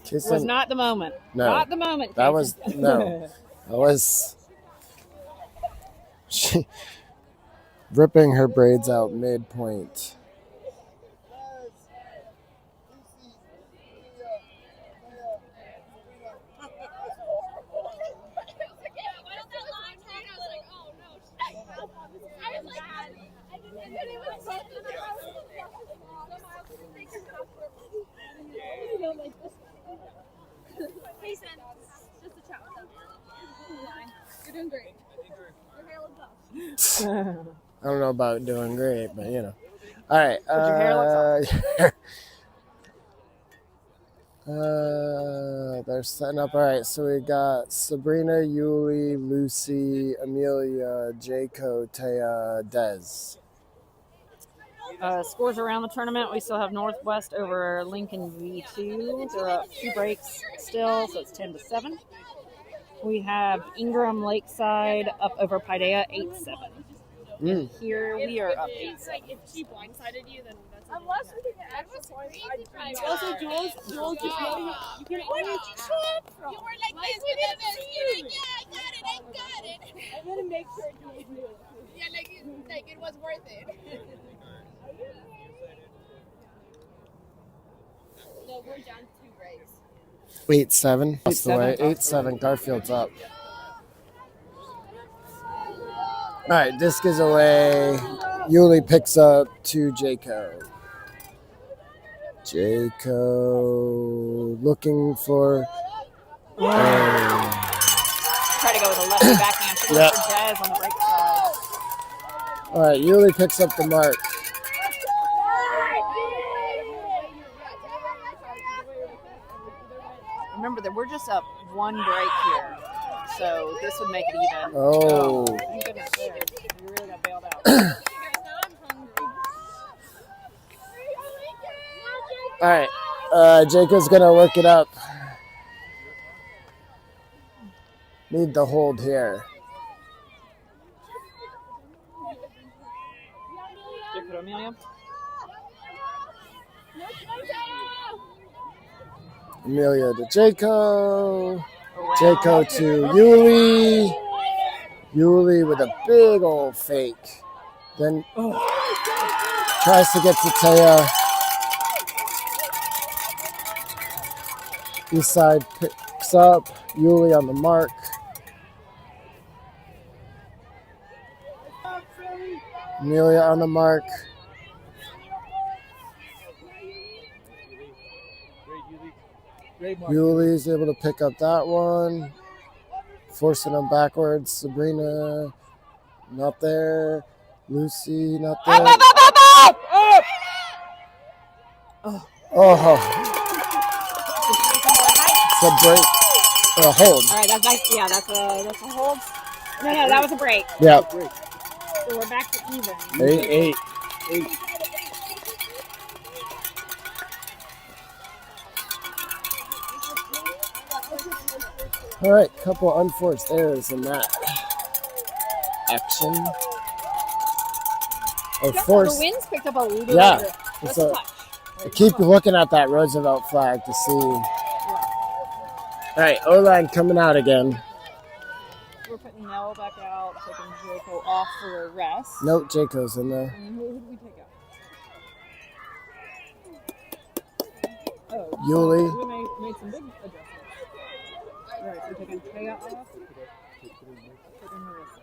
Kissing. Was not the moment. No. Not the moment. That Casey. was no. That was she ripping her braids out midpoint. You're doing great. Your hair looks up. I don't know about doing great, but you know. All right. your hair They're setting up. All right. So we got Sabrina, Yuli, Lucy, Amelia, Jayco, Taya, Dez. Scores around the tournament. We still have Northwest over Lincoln V2. They're up 2 breaks still, so it's 10-7. We have Ingram Lakeside up over Paideia 8-7. And here we are up 8-7. If she blindsided you, then that's unless we can actually blindside. Also, Jules, you can always trip. You were like this with this. You're like, yeah, I got it. I'm gonna make sure Jules knew. Yeah, like it was worth it. No, we're down 2 breaks. 8-7. That's the way. 8-7. Garfield's up. All right, disc is away. Yuli picks up to Jayco. Jayco looking for. Try to go with a lefty backhand for Yep. Dez on the right side. All right, Yuli picks up the mark. Remember that we're just up 1 break here, so this would make it even. Oh. Thank goodness there. You really got bailed out. All right, Jayco's gonna work it up. Need the hold here. Stick to Amelia. Amelia to Jayco. Jayco to Yuli. Yuli with a big old fake. Then tries to get to Taya. Eastside picks up. Yuli on the mark. Amelia on the mark. Yuli's able to pick up that one. Forcing them backwards. Sabrina, not there. Lucy, not there. Oh. It's a break. A hold. All right, that's nice. Yeah, that's a hold. No, that was a break. Yeah. So we're back to even. 8-8. All right, couple unforced errors in that action. Or forced. The wind's picked up a little bit. Yeah. Just So a touch. I keep looking at that Roosevelt flag to see. All right, O-line coming out again. We're putting Nell back out, taking Jayco off for a rest. Nope, Jayco's in there. And who did we take out? Oh, Yuli. We made some big adjustments. All right, we're taking Taya off. Taking Marissa.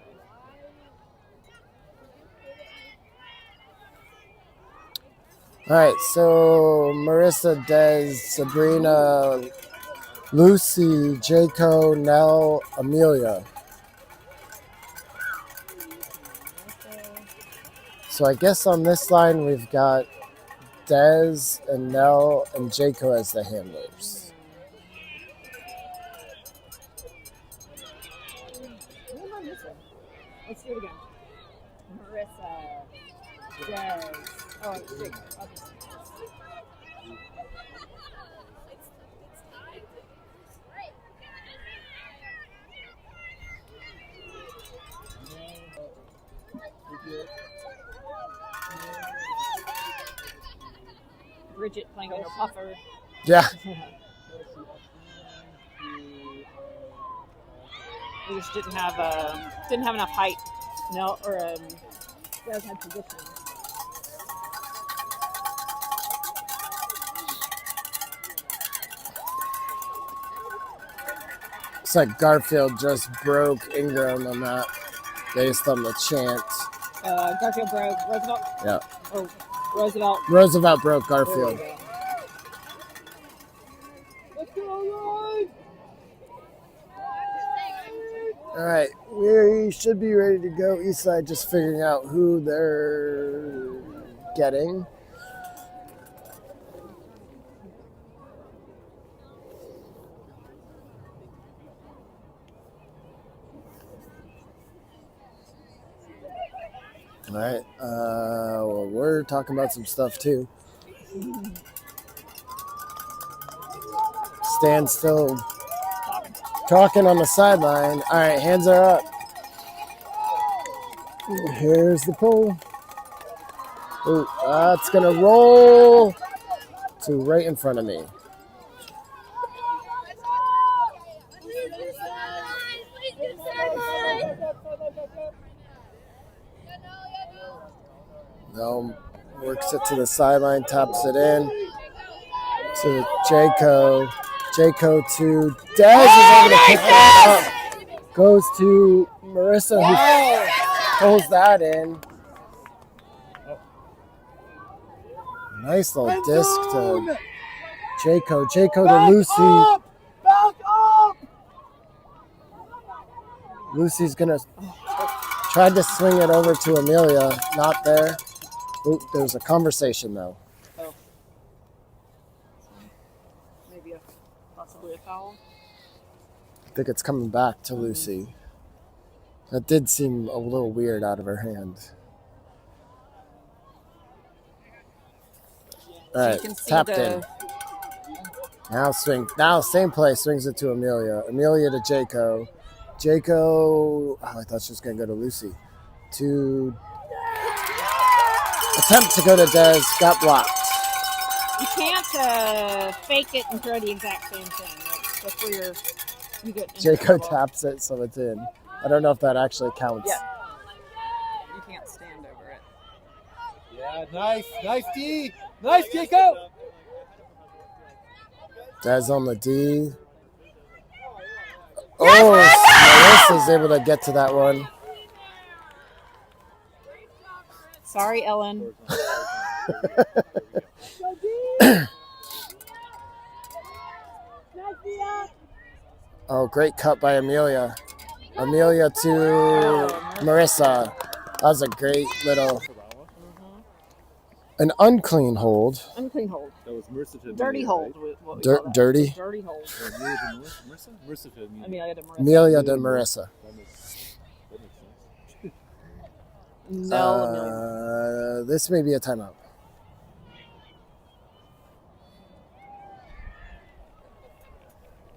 All right, so Marissa, Dez, Sabrina, Lucy, Jayco, Nell, Amelia. So I guess on this line we've got Dez and Nell and Jayco as the handlers. Who am I missing? Let's do it again. Marissa, Dez. Oh, Jayco. Bridget playing with her puffer. Yeah. We just didn't have enough height. No, or guys had position. Looks like Garfield just broke Ingram on that based on the chant. Garfield broke Roosevelt. Yeah. Or Roosevelt. Roosevelt broke Garfield. Let's go, All right, we should be ready to go. Eastside just figuring out who they're getting. All right, well, we're talking about some stuff too. Stand still. Talking on the sideline. All right, hands are up. Here's the pull. Oh, it's going to roll to right in front of me. No, works it to the sideline, taps it in to Jayco. Jayco to Dez is able to pick that up. Goes to Marissa who pulls that in. Nice little disc to Jayco. Jayco to Lucy. Back up! Lucy's gonna try to swing it over to Amelia. Not there. Ooh, there's a conversation though. Possibly a foul. I think it's coming back to Lucy. That did seem a little weird out of her hand. All right, tapped in. Now swing. Now same play. Swings it to Amelia. Amelia to Jayco. Jayco. Oh, I thought she was gonna go to Lucy. To attempt to go to Dez. Got blocked. You can't fake it and throw the exact same thing. That's where you get. Jayco taps it, so it's in. I don't know if that actually counts. Yeah. You can't stand over it. Yeah, nice D. Nice, Jayco. Dez on the D. Oh, Marissa's able to get to that one. Sorry, Ellen. Oh, great cut by Amelia. Amelia to Marissa. That was a great little... An unclean hold. Unclean hold. That was Marissa to Dirty Amelia, hold. right? What we call that. Dirty? Dirty hold. Amelia to Marissa? Marissa to Amelia. Amelia to Marissa. Amelia to Marissa. That makes sense. No, Amelia. This may be a timeout.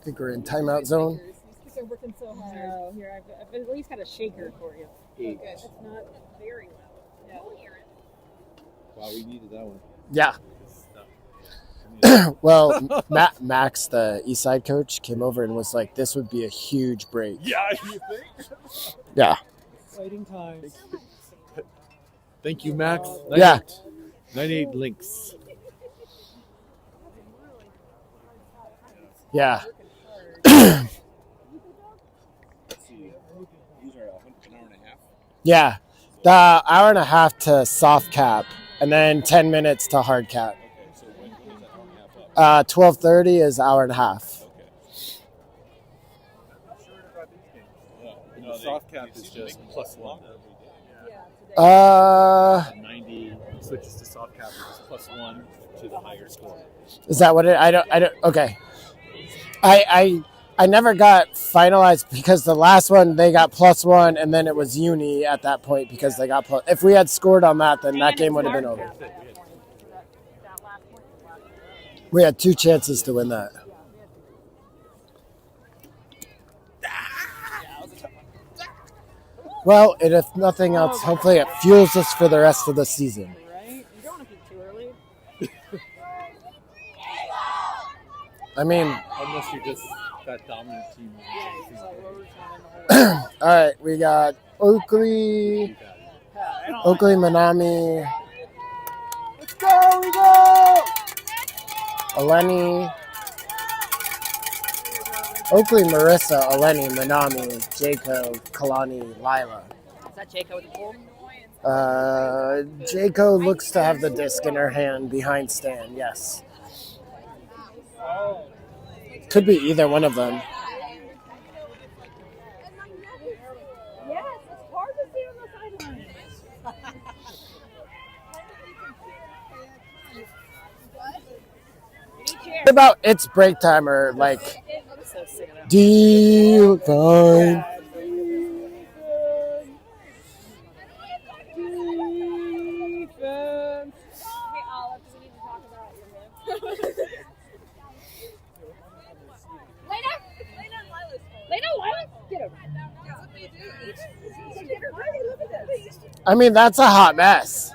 I think we're in timeout zone. They're working so hard. No, here I've at least got a shaker for you. Eight. It's not very loud. Yeah. Wow, we needed that one. Yeah. Well, Max, the Eastside coach, came over and was like, this would be a huge break. Yeah, you think? Yeah. Exciting times. Thank you, Max. Yeah. 98 links. Yeah. Let's see. These are an hour and a half. Yeah. The hour and a half to soft cap and then 10 minutes to hard cap. Okay, so when is that hour and a half up? 12:30 is hour and a half. Okay. No, the soft cap is just plus one. 90 switches to soft cap, which is plus one to the higher score. Is that what it? I don't. Okay. I never got finalized because the last one they got plus one and then it was uni at that point because they got plus. If we had scored on that, then that game would have been over. We had 2 chances to win that. Well, and if nothing else, hopefully it fuels us for the rest of the season. Right? You don't want to be too early. I mean, Unless you're just that dominant team. All right, we got Oakley, Manami, Let's go, we go! Eleni, Oakley, Marissa, Eleni, Manami, Jaco, Kalani, Lila. Is that Jaco with the pool? Jaco looks to have the disc in her hand behind Stan, yes. Could be either one of them. Yes, it's hard to see on the sideline. What about it's break time or like I'm so sick of that. deal time? Hey, Olive, do we need to talk about your move? Lena, Lila, get her. That's what they do. Get her ready. Look at this. I mean, that's a hot mess.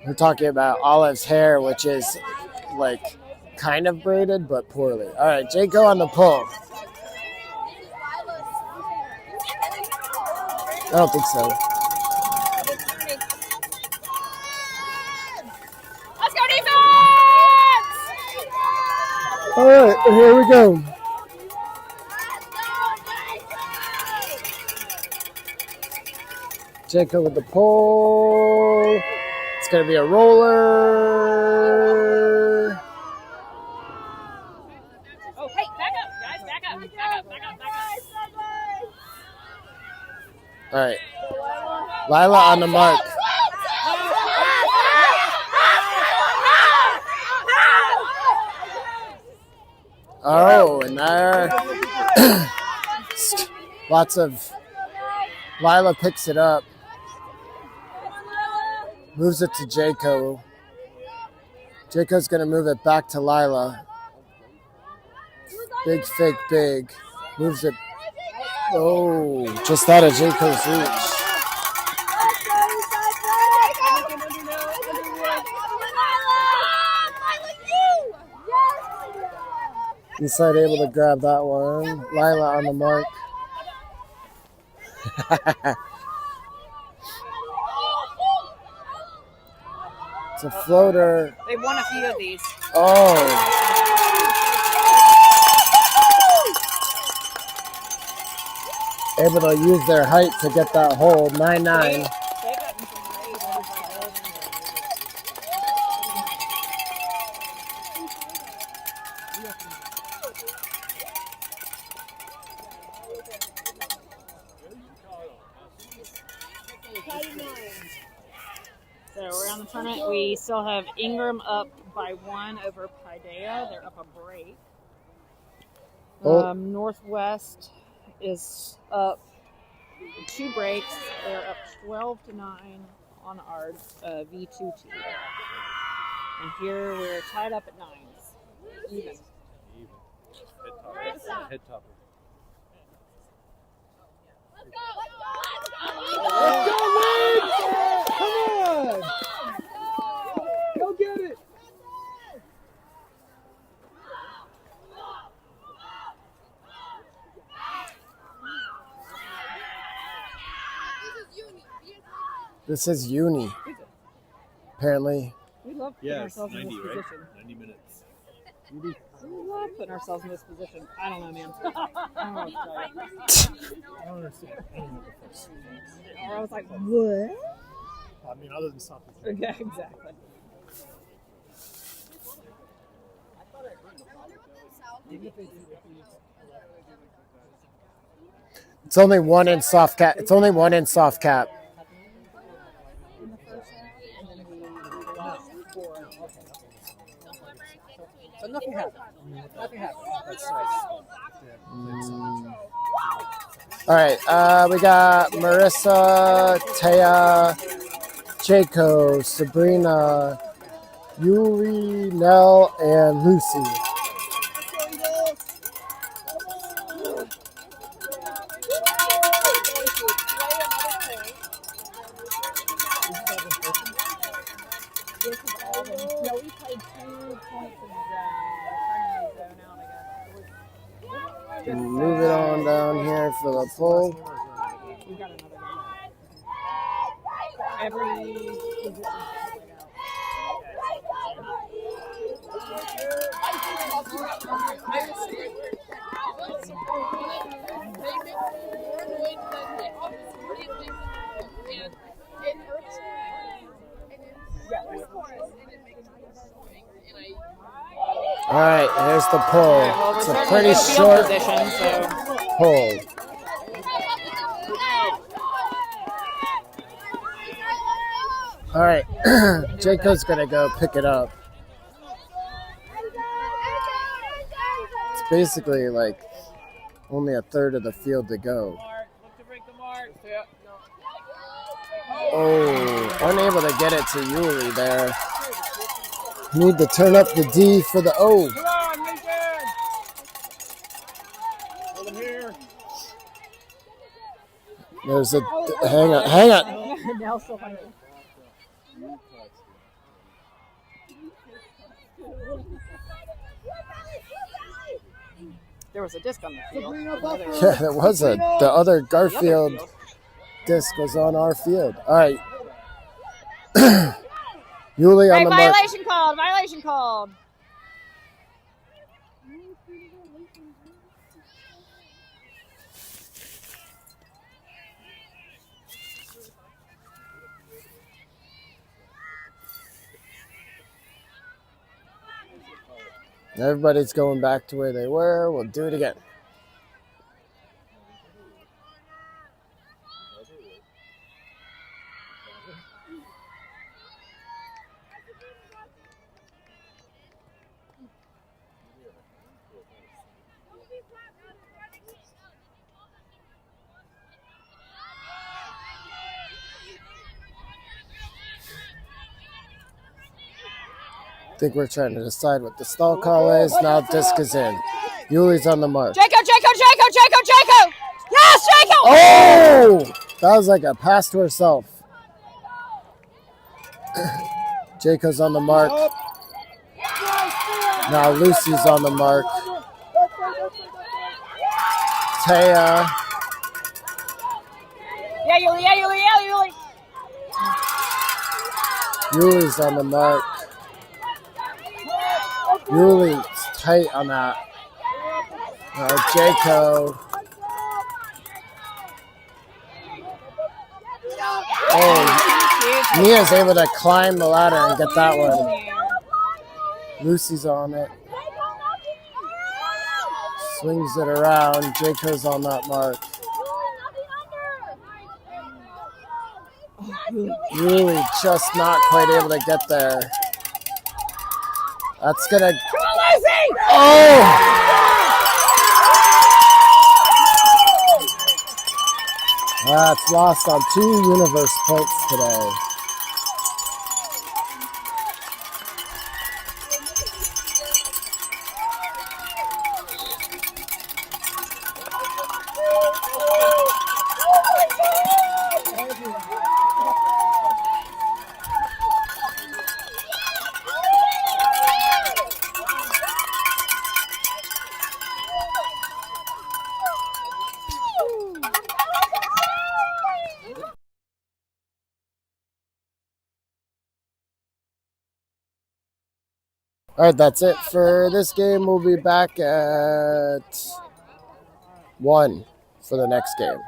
We're talking about Olive's hair, which is like kind of braided, but poorly. All right, Jaco on the pull. I don't think so. Let's go, defense! All right, here we go. Jaco with the pull. It's going to be a roller. Oh, hey, back up, guys, back up. All right. Lila on the mark. Oh, and there. Lots of. Lila picks it up. Moves it to Jaco. Jaco's going to move it back to Lila. Big fake big. Moves it. Oh, just out of Jaco's reach. Eastside able to grab that one. Lila on the mark. It's a floater. They won a few of these. Oh. Able to use their height to get that hole. 9-9. So around the tournament, we still have Ingram up by 1 over Paideia. They're up a break. Oh. Northwest is up 2 breaks. They're up 12-9 on our V2 team. And here we're tied up at 9s. Even. Head topper. Let's go, Lynn! Come on! Go get it! This is uni. Apparently. We love putting Yeah, it's ourselves in 90, this right? position. 90 minutes. We love putting ourselves in this position. I don't know, man. I don't know what to tell you. I don't understand any of the first. Or I was like, what? I mean, other than something. Yeah, exactly. It's only one in soft cap. It's only one in soft cap. So nothing happened. Nothing happened. That's All right, we got Marissa, Taya, Jaco, Sabrina, Yuri, Nell, and Lucy. No, we played 2 points in the zone. We're trying to zone out, I guess. Move it on down here for the pull. We got another one. Every position. All right, here's the pull. Well, It's we're a certainly pretty in field short position, so pull. All right, Jayco's gonna go pick it up. It's basically like only a third of the field to go. Oh, unable to get it to Yuli there. Need to turn up the D for the O. There's a hang on. now still fine. There was a disc on the field. Yeah, there was the other Garfield disc was on our field. All right. Yuli on the mark. Violation called. Violation called. Everybody's going back to where they were. We'll do it again. I think we're trying to decide what the stall call is. Now disc is in. Yuli's on the mark. Jaco! Yes, Jaco! Oh! That was like a pass to herself. Jayco's on the mark. Now Lucy's on the mark. Taya. Yeah, Yuli. Yuli's on the mark. Yuli's tight on that. Jayco. Oh, Mia's able to climb the ladder and get that one. Lucy's on it. Swings it around. Jayco's on that mark. Really just not quite able to get there. That's gonna. Oh! That's lost on 2 universe points today. All right, that's it for this game. We'll be back at 1 for the next game.